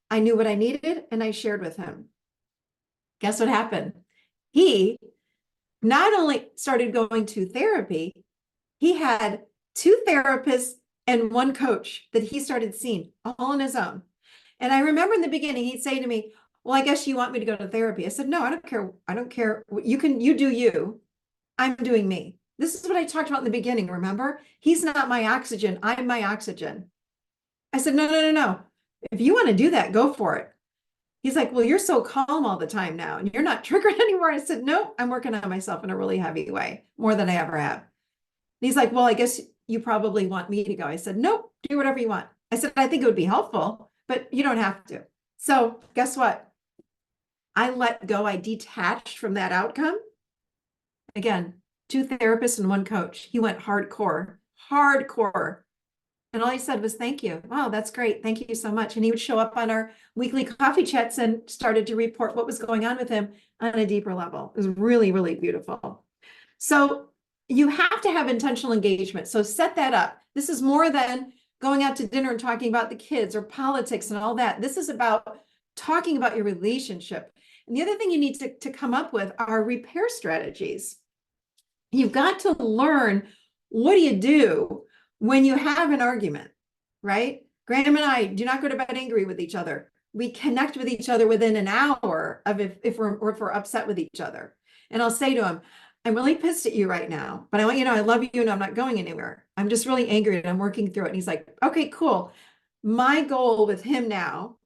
I knew what I needed and I shared with him. Guess what happened? He not only started going to therapy, he had 2 therapists and 1 coach that he started seeing all on his own. And I remember in the beginning, he'd say to me, well, I guess you want me to go to therapy. I said, no, I don't care. I don't care. You do you. I'm doing me. This is what I talked about in the beginning. Remember, he's not my oxygen. I'm my oxygen. I said, no. If you want to do that, go for it. He's like, well, you're so calm all the time now and you're not triggered anymore. I said, no, I'm working on myself in a really heavy way, more than I ever have. And he's like, well, I guess you probably want me to go. I said, nope, Do whatever you want. I said, I think it would be helpful, but you don't have to. So guess what? I let go. I detached from that outcome. Again, 2 therapists and 1 coach. He went hardcore, hardcore. And all he said was, thank you. Wow, that's great. Thank you so much. And he would show up on our weekly coffee chats and started to report what was going on with him on a deeper level. It was really, really beautiful. So you have to have intentional engagement. So set that up. This is more than going out to dinner and talking about the kids or politics and all that. This is about talking about your relationship. And the other thing you need to come up with are repair strategies. You've got to learn, what do you do when you have an argument, right? Graham and I do not go to bed angry with each other. We connect with each other within an hour of if we're upset with each other. And I'll say to him, I'm really pissed at you right now, but I want you to know I love you and I'm not going anywhere. I'm just really angry and I'm working through it. And he's like, okay, cool. My goal with him now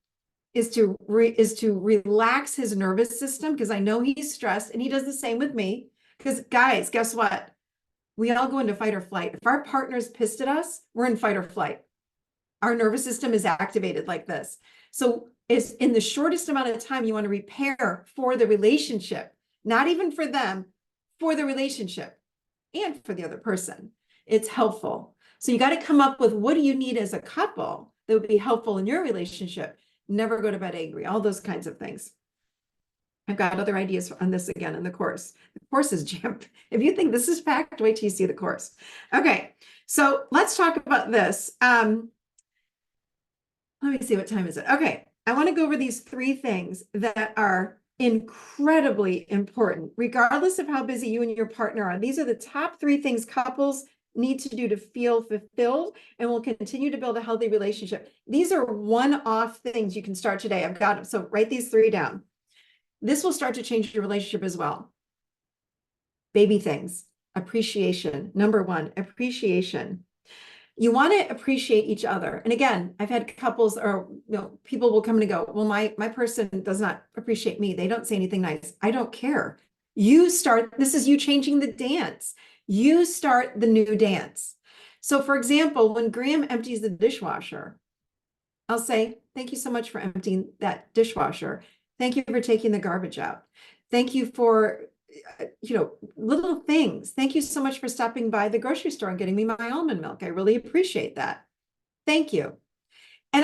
is to relax his nervous system, because I know he's stressed, and he does the same with me. Because guys, guess what? We all go into fight or flight. If our partner's pissed at us, we're in fight or flight. Our nervous system is activated like this. So it's in the shortest amount of time you want to repair for the relationship, not even for them, for the relationship and for the other person. It's helpful. So you got to come up with, what do you need as a couple that would be helpful in your relationship? Never go to bed angry, all those kinds of things. I've got other ideas on this again in the course. The course is jammed. If you think this is packed, wait till you see the course. Okay, so let's talk about this. Let me see, what time is it? Okay, I want to go over these 3 things that are incredibly important, regardless of how busy you and your partner are. These are the top 3 things couples need to do to feel fulfilled and will continue to build a healthy relationship. These are one-off things you can start today. I've got them. So write these 3 down. This will start to change your relationship as well. Baby things, appreciation. Number 1, appreciation. You want to appreciate each other. And again, I've had couples, or people will come and go, well, my person does not appreciate me. They don't say anything nice. I don't care. You start, this is you changing the dance. You start the new dance. So for example, when Graham empties the dishwasher, I'll say, thank you so much for emptying that dishwasher. Thank you for taking the garbage out. Thank you for, little things. Thank you so much for stopping by the grocery store and getting me my almond milk. I really appreciate that. Thank you. And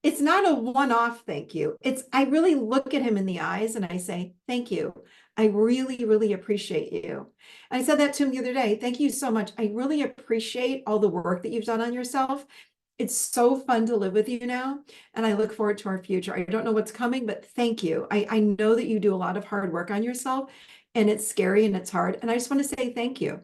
it's not a one-off thank you. I really look at him in the eyes and I say, thank you. I really, really appreciate you. And I said that to him the other day. Thank you so much. I really appreciate all the work that you've done on yourself. It's so fun to live with you now, and I look forward to our future. I don't know what's coming, but thank you. I know that you do a lot of hard work on yourself, and it's scary and it's hard. And I just want to say thank you.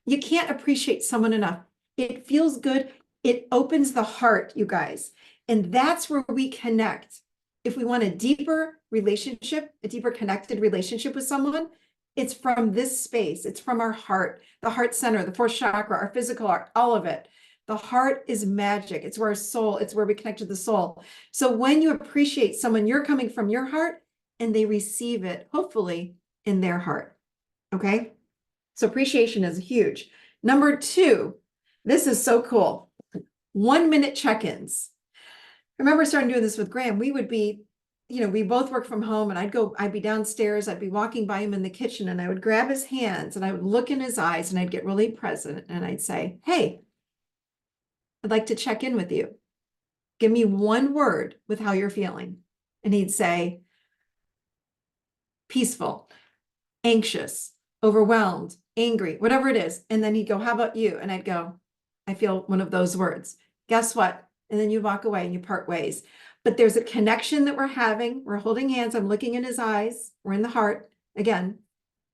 You can't appreciate someone enough. It feels good. It opens the heart, you guys. And that's where we connect. If we want a deeper relationship, a deeper connected relationship with someone, it's from this space. It's from our heart, the heart center, the 4th chakra, our physical art, all of it. The heart is magic. It's where our soul, it's where we connect to the soul. So when you appreciate someone, you're coming from your heart and they receive it, hopefully, in their heart. Okay? So appreciation is huge. Number 2, this is so cool. 1-minute check-ins. I remember starting doing this with Graham. We would be, we both work from home, and I'd be downstairs, I'd be walking by him in the kitchen, and I would grab his hands and I would look in his eyes and I'd get really present and I'd say, hey, I'd like to check in with you. Give me 1 word with how you're feeling. And he'd say, peaceful, anxious, overwhelmed, angry, whatever it is. And then he'd go, how about you? And I'd go, I feel one of those words. Guess what? And then you walk away and you part ways. But there's a connection that we're having. We're holding hands. I'm looking in his eyes. We're in the heart. Again,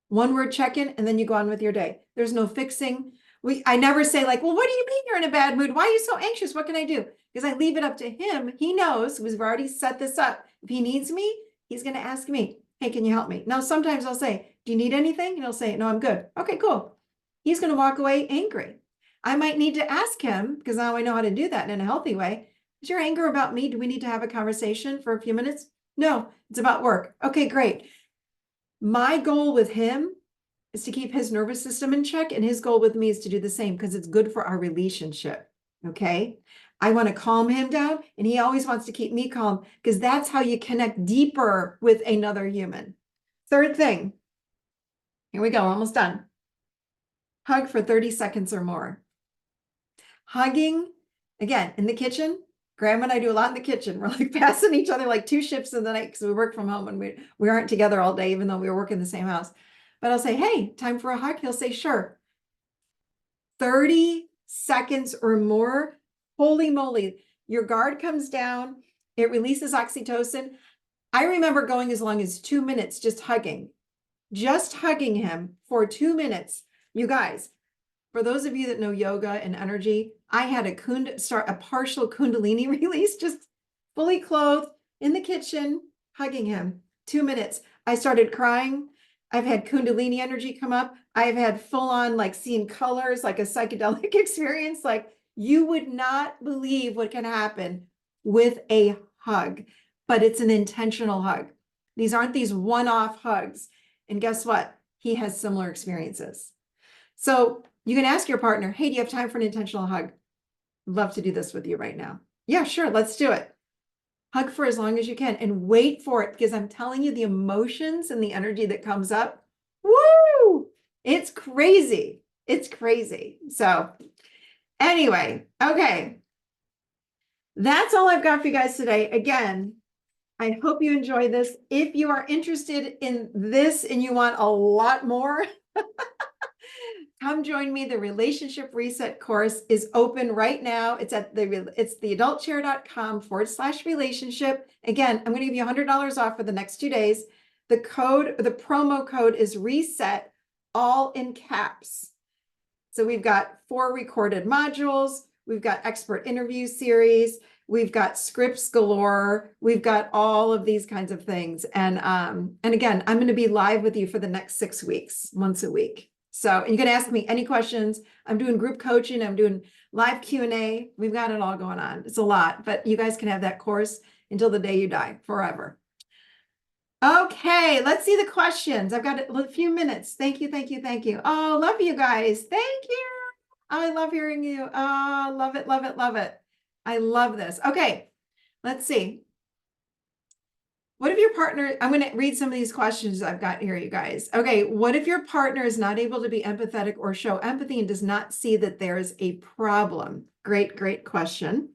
1 word check-in, and then you go on with your day. There's no fixing. I never say like, well, what do you mean you're in a bad mood? Why are you so anxious? What can I do? Because I leave it up to him. He knows, we've already set this up. If he needs me, he's going to ask me, hey, can you help me? Now, sometimes I'll say, do you need anything? And he'll say, no, I'm good. Okay, cool. He's going to walk away angry. I might need to ask him, because now I know how to do that in a healthy way. Is your anger about me? Do we need to have a conversation for a few minutes? No, it's about work. Okay, great. My goal with him is to keep his nervous system in check, and his goal with me is to do the same, because it's good for our relationship. Okay. I want to calm him down, and he always wants to keep me calm because that's how you connect deeper with another human. Third thing, here we go, almost done. Hug for 30 seconds or more. Hugging, again, in the kitchen. Grandma and I do a lot in the kitchen. We're like passing each other like two shifts in the night because we work from home and we aren't together all day, even though we work in the same house. But I'll say, hey, time for a hug. He'll say, sure. 30 seconds or more. Holy moly. Your guard comes down. It releases oxytocin. I remember going as long as 2 minutes just hugging him for 2 minutes. You guys, for those of you that know yoga and energy, I had a partial Kundalini release, just fully clothed in the kitchen, hugging him. 2 minutes. I started crying. I've had Kundalini energy come up. I've had full on like seeing colors, like a psychedelic experience. Like you would not believe what can happen with a hug, but it's an intentional hug. These aren't these one-off hugs. And guess what? He has similar experiences. So you can ask your partner, hey, do you have time for an intentional hug? Love to do this with you right now. Yeah, sure, let's do it. Hug for as long as you can and wait for it because I'm telling you the emotions and the energy that comes up, woo, it's crazy. It's crazy. So anyway, okay. That's all I've got for you guys today. Again, I hope you enjoy this. If you are interested in this and you want a lot more, come join me. The Relationship Reset course is open right now. It's theadultchair.com/relationship. Again, I'm going to give you $100 off for the next 2 days. The promo code is reset, all in caps. So we've got 4 recorded modules. We've got expert interview series. We've got scripts galore. We've got all of these kinds of things. And again, I'm going to be live with you for the next 6 weeks, once a week. So you can ask me any questions. I'm doing group coaching. I'm doing live Q&A. We've got it all going on. It's a lot, but you guys can have that course until the day you die, forever. Okay, let's see the questions. I've got a few minutes. Thank you, thank you, thank you. Oh, love you guys. Thank you. I love hearing you. Oh, love it, love it, love it. I love this. Okay, let's see. What if your partner, I'm going to read some of these questions I've got here, you guys. Okay, what if your partner is not able to be empathetic or show empathy and does not see that there is a problem? Great, great question.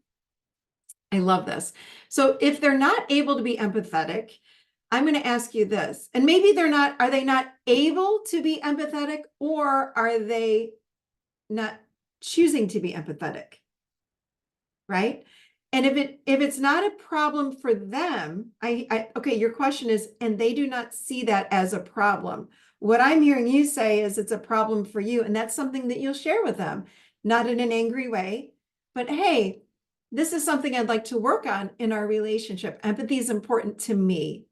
I love this. So if they're not able to be empathetic, I'm going to ask you this, and maybe are they not able to be empathetic, or are they not choosing to be empathetic? Right? And if it's not a problem for them, okay, your question is, and they do not see that as a problem. What I'm hearing you say is it's a problem for you, and that's something that you'll share with them, not in an angry way, but hey, this is something I'd like to work on in our relationship. Empathy is important to me.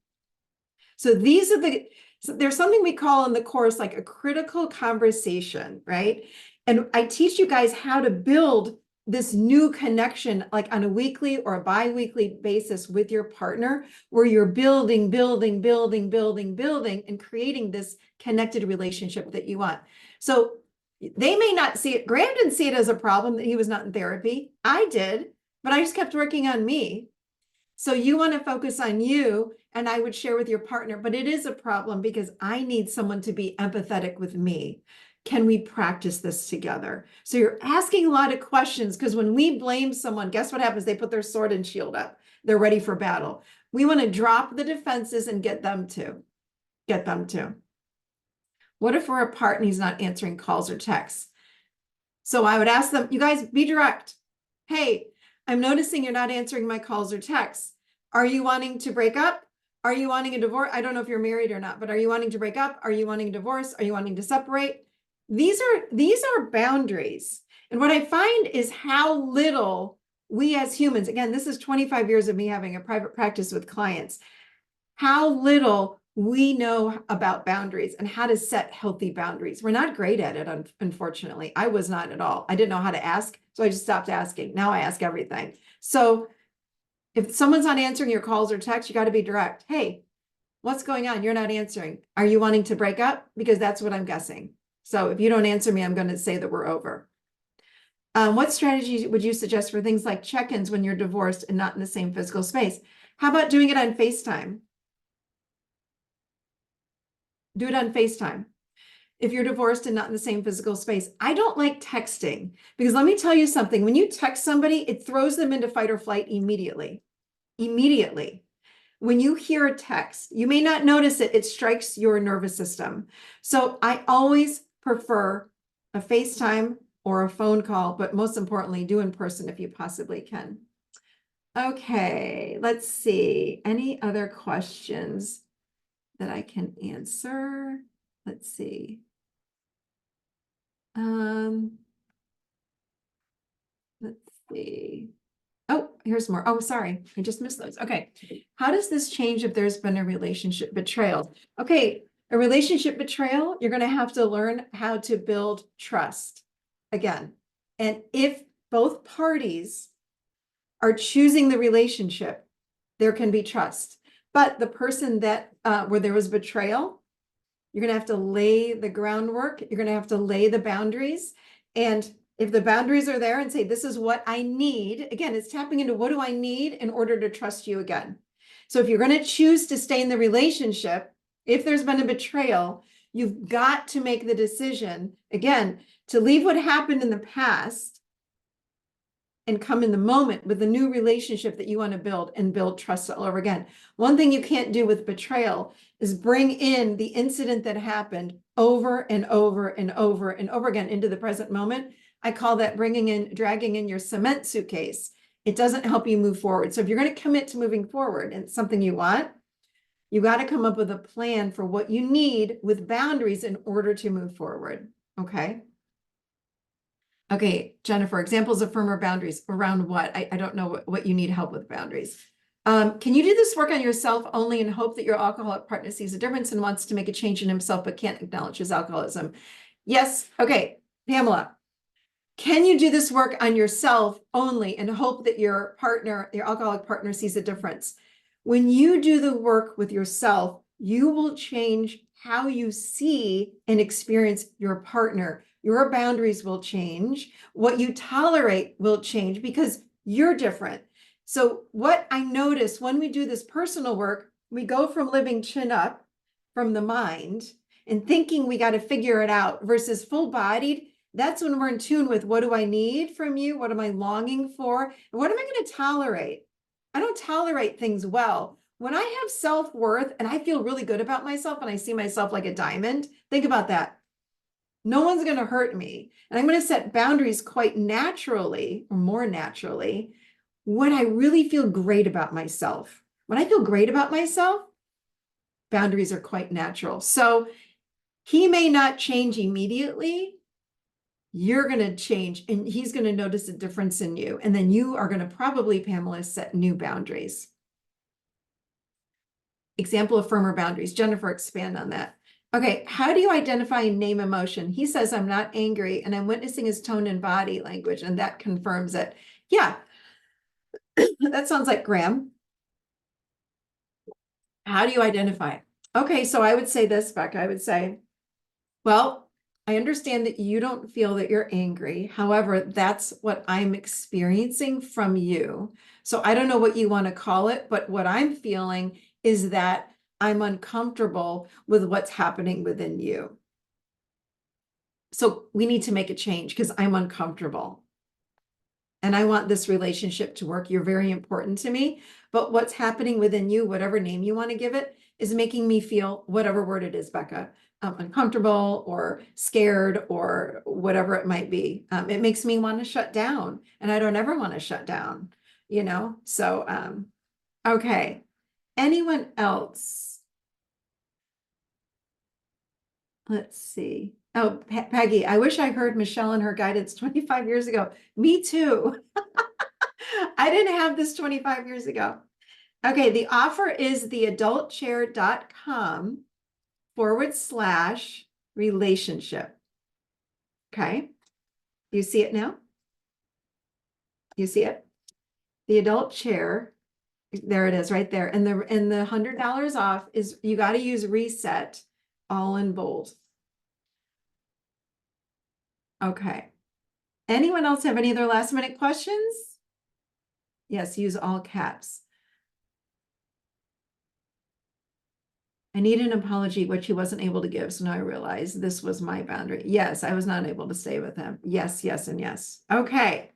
So there's something we call in the course like a critical conversation, right? And I teach you guys how to build this new connection, like on a weekly or a bi-weekly basis with your partner, where you're building, and creating this connected relationship that you want. So they may not see it. Graham didn't see it as a problem that he was not in therapy. I did, but I just kept working on me. So you want to focus on you, and I would share with your partner, but it is a problem because I need someone to be empathetic with me. Can we practice this together? So you're asking a lot of questions, because when we blame someone, guess what happens? They put their sword and shield up. They're ready for battle. We want to drop the defenses and get them to. What if we're apart and he's not answering calls or texts? So I would ask them, you guys, be direct. Hey, I'm noticing you're not answering my calls or texts. Are you wanting to break up? Are you wanting a divorce? I don't know if you're married or not, but are you wanting to break up? Are you wanting a divorce? Are you wanting to separate? These are boundaries. And what I find is how little we as humans, again, this is 25 years of me having a private practice with clients, how little we know about boundaries and how to set healthy boundaries. We're not great at it, unfortunately. I was not at all. I didn't know how to ask, so I just stopped asking. Now I ask everything. So if someone's not answering your calls or texts, you got to be direct. Hey, what's going on? You're not answering. Are you wanting to break up? Because that's what I'm guessing. So if you don't answer me, I'm going to say that we're over. What strategy would you suggest for things like check-ins when you're divorced and not in the same physical space? How about doing it on FaceTime? Do it on FaceTime. If you're divorced and not in the same physical space. I don't like texting because let me tell you something. When you text somebody, it throws them into fight or flight immediately. Immediately. When you hear a text, you may not notice it, it strikes your nervous system. So I always prefer a FaceTime or a phone call, but most importantly, do in person if you possibly can. Okay, let's see. Any other questions that I can answer? Let's see. Let's see. Oh, here's more. Oh, sorry. I just missed those. Okay. How does this change if there's been a relationship betrayal? Okay. A relationship betrayal, you're going to have to learn how to build trust again. And if both parties are choosing the relationship, there can be trust. But the person that, where there was betrayal, you're going to have to lay the groundwork. You're going to have to lay the boundaries. And if the boundaries are there and say, this is what I need, again, it's tapping into what do I need in order to trust you again. So if you're going to choose to stay in the relationship, if there's been a betrayal, you've got to make the decision, again, to leave what happened in the past and come in the moment with a new relationship that you want to build and build trust all over again. One thing you can't do with betrayal is bring in the incident that happened over and over and over and over again into the present moment. I call that dragging in your cement suitcase. It doesn't help you move forward. So if you're going to commit to moving forward and it's something you want, you got to come up with a plan for what you need with boundaries in order to move forward. Okay. Okay, Jennifer, examples of firmer boundaries around what? I don't know what you need help with boundaries. Can you do this work on yourself only and hope that your alcoholic partner sees a difference and wants to make a change in himself, but can't acknowledge his alcoholism? Yes. Okay, Pamela, can you do this work on yourself only and hope that your partner, your alcoholic partner, sees a difference? When you do the work with yourself, you will change how you see and experience your partner. Your boundaries will change. What you tolerate will change because you're different. So what I notice when we do this personal work, we go from living chin up from the mind and thinking we got to figure it out versus full bodied. That's when we're in tune with what do I need from you? What am I longing for? And what am I going to tolerate? I don't tolerate things well. When I have self-worth and I feel really good about myself and I see myself like a diamond, think about that. No one's going to hurt me. And I'm going to set boundaries quite naturally or more naturally when I really feel great about myself. When I feel great about myself, boundaries are quite natural. So he may not change immediately. You're going to change and he's going to notice a difference in you. And then you are going to probably, Pamela, set new boundaries. Example of firmer boundaries. Jennifer, expand on that. Okay, how do you identify and name emotion? He says, I'm not angry, and I'm witnessing his tone and body language, and that confirms it. Yeah, that sounds like Graham. How do you identify? Okay, so I would say this, Becca. I would say, well, I understand that you don't feel that you're angry. However, that's what I'm experiencing from you. So I don't know what you want to call it, but what I'm feeling is that I'm uncomfortable with what's happening within you. So we need to make a change because I'm uncomfortable. And I want this relationship to work. You're very important to me. But what's happening within you, whatever name you want to give it, is making me feel whatever word it is, Becca, uncomfortable or scared or whatever it might be. It makes me want to shut down. And I don't ever want to shut down, you know? So, okay. Anyone else? Let's see. Oh, Peggy, I wish I heard Michelle and her guidance 25 years ago. Me too. I didn't have this 25 years ago. Okay, the offer is theadultchair.com/relationship. Okay, you see it now? You see it? The adult chair, there it is right there. And the $100 off is you got to use reset all in bold. Okay. Anyone else have any other last minute questions? Yes, use all caps. I need an apology, which he wasn't able to give. So now I realize this was my boundary. Yes, I was not able to stay with him. Yes, yes, and yes. Okay.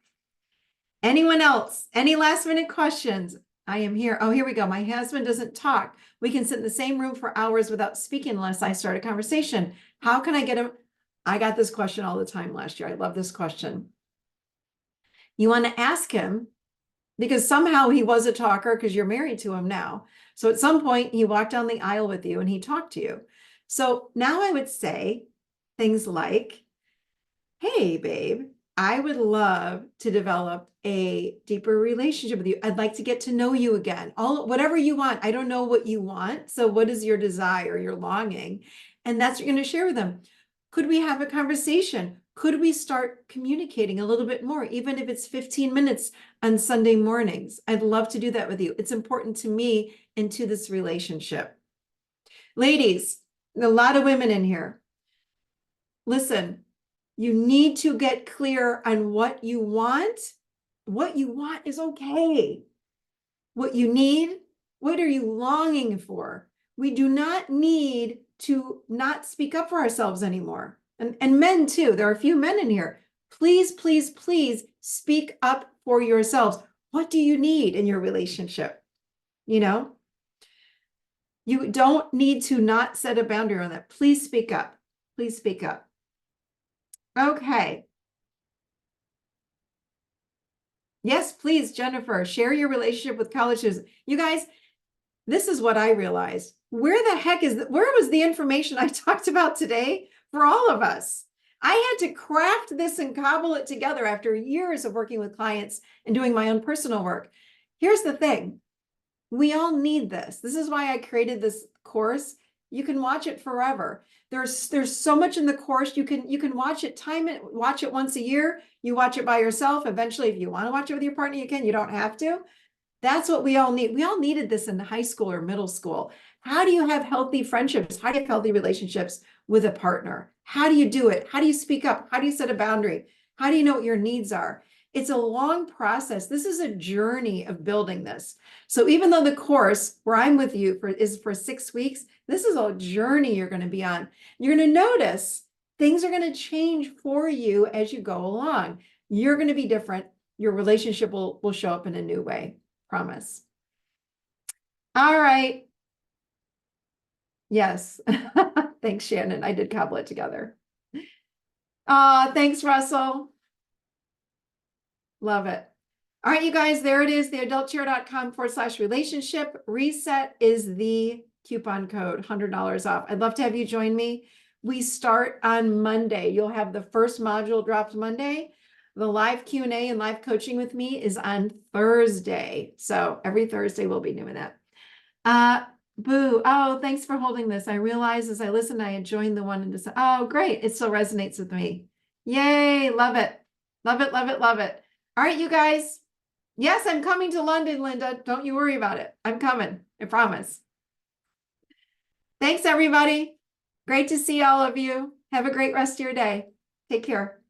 Anyone else? Any last minute questions? I am here. Oh, here we go. My husband doesn't talk. We can sit in the same room for hours without speaking unless I start a conversation. How can I get him? I got this question all the time last year. I love this question. You want to ask him because somehow he was a talker because you're married to him now. So at some point he walked down the aisle with you and he talked to you. So now I would say things like, hey, babe, I would love to develop a deeper relationship with you. I'd like to get to know you again. All whatever you want. I don't know what you want. So what is your desire, your longing? And that's what you're going to share with them. Could we have a conversation? Could we start communicating a little bit more, even if it's 15 minutes on Sunday mornings? I'd love to do that with you. It's important to me and to this relationship. Ladies, a lot of women in here. Listen, you need to get clear on what you want. What you want is okay. What you need, what are you longing for? We do not need to not speak up for ourselves anymore. And men too. There are a few men in here. Please, please, please speak up for yourselves. What do you need in your relationship? You know, you don't need to not set a boundary on that. Please speak up. Please speak up. Okay. Yes, please, Jennifer, share your relationship with college students. You guys, this is what I realized. Where the heck where was the information I talked about today for all of us? I had to craft this and cobble it together after years of working with clients and doing my own personal work. Here's the thing. We all need this. This is why I created this course. You can watch it forever. There's so much in the course. You can watch it, time it, watch it once a year. You watch it by yourself. Eventually, if you want to watch it with your partner, you can. You don't have to. That's what we all need. We all needed this in high school or middle school. How do you have healthy friendships? How do you have healthy relationships with a partner? How do you do it? How do you speak up? How do you set a boundary? How do you know what your needs are? It's a long process. This is a journey of building this. So even though the course where I'm with you is for 6 weeks, this is a journey you're going to be on. You're going to notice things are going to change for you as you go along. You're going to be different. Your relationship will show up in a new way. Promise. All right. Yes. Thanks, Shannon. I did cobble it together. Thanks, Russell. Love it. All right, you guys, there it is. theadultchair.com/relationship. Reset is the coupon code, $100 off. I'd love to have you join me. We start on Monday. You'll have the first module dropped Monday. The live Q&A and live coaching with me is on Thursday. So every Thursday we'll be doing that. Boo. Oh, thanks for holding this. I realized as I listened, I had joined the one and just, oh, great. It still resonates with me. Yay. Love it. Love it. Love it. Love it. All right, you guys. Yes, I'm coming to London, Linda. Don't you worry about it. I'm coming. I promise. Thanks, everybody. Great to see all of you. Have a great rest of your day. Take care.